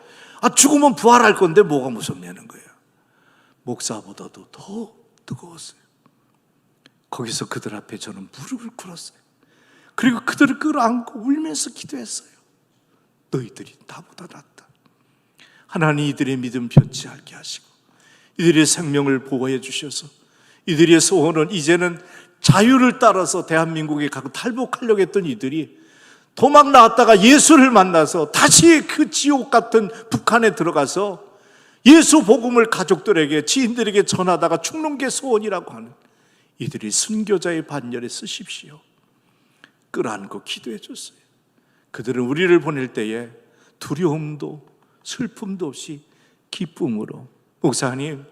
죽으면 부활할 건데 뭐가 무섭냐는 거예요. 목사보다도 더 뜨거웠어요. 거기서 그들 앞에 저는 무릎을 꿇었어요. 그리고 그들을 끌어안고 울면서 기도했어요. 너희들이 나보다 낫다. 하나님 이들의 믿음 변치 않게 하시고 이들의 생명을 보호해 주셔서 이들의 소원은 이제는 자유를 따라서 대한민국에 가고 탈북하려고 했던 이들이 도망 나왔다가 예수를 만나서 다시 그 지옥 같은 북한에 들어가서 예수 복음을 가족들에게 지인들에게 전하다가 죽는 게 소원이라고 하는 이들이 순교자의 반열에 쓰십시오. 끌어안고 기도해 줬어요. 그들은 우리를 보낼 때에 두려움도 슬픔도 없이 기쁨으로 목사님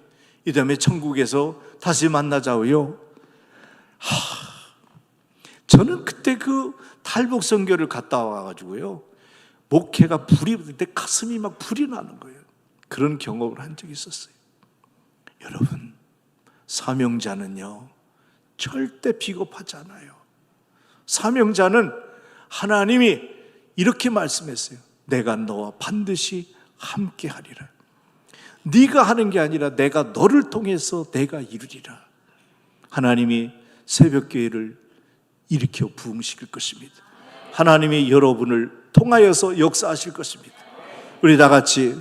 이 다음에 천국에서 다시 만나자고요. 저는 그때 그 탈북 선교를 갔다 와가지고요, 목회가 내 가슴이 막 불이 나는 거예요. 그런 경험을 한 적이 있었어요. 여러분, 사명자는요 절대 비겁하지 않아요. 사명자는 하나님이 이렇게 말씀했어요. 내가 너와 반드시 함께 하리라. 네가 하는 게 아니라 내가 너를 통해서 내가 이루리라. 하나님이 새벽교회를 일으켜 부흥시킬 것입니다. 하나님이 여러분을 통하여서 역사하실 것입니다. 우리 다 같이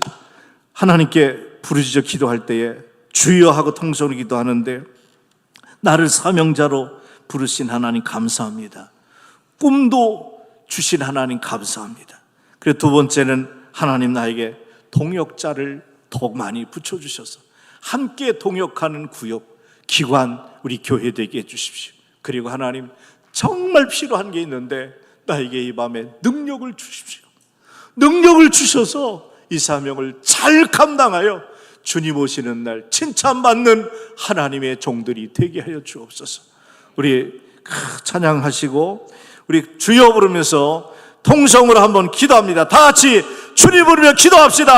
하나님께 부르짖어 기도할 때에 주여 하고 통성으로 기도하는데, 나를 사명자로 부르신 하나님 감사합니다. 꿈도 주신 하나님 감사합니다. 그리고 두 번째는 하나님 나에게 동역자를 더 많이 붙여주셔서 함께 동역하는 구역, 기관, 우리 교회 되게 해주십시오. 그리고 하나님, 정말 필요한 게 있는데 나에게 이 밤에 능력을 주십시오. 능력을 주셔서 이 사명을 잘 감당하여 주님 오시는 날 칭찬받는 하나님의 종들이 되게 하여 주옵소서. 우리 찬양하시고 우리 주여 부르면서 통성으로 한번 기도합니다. 다 같이 주님 부르며 기도합시다.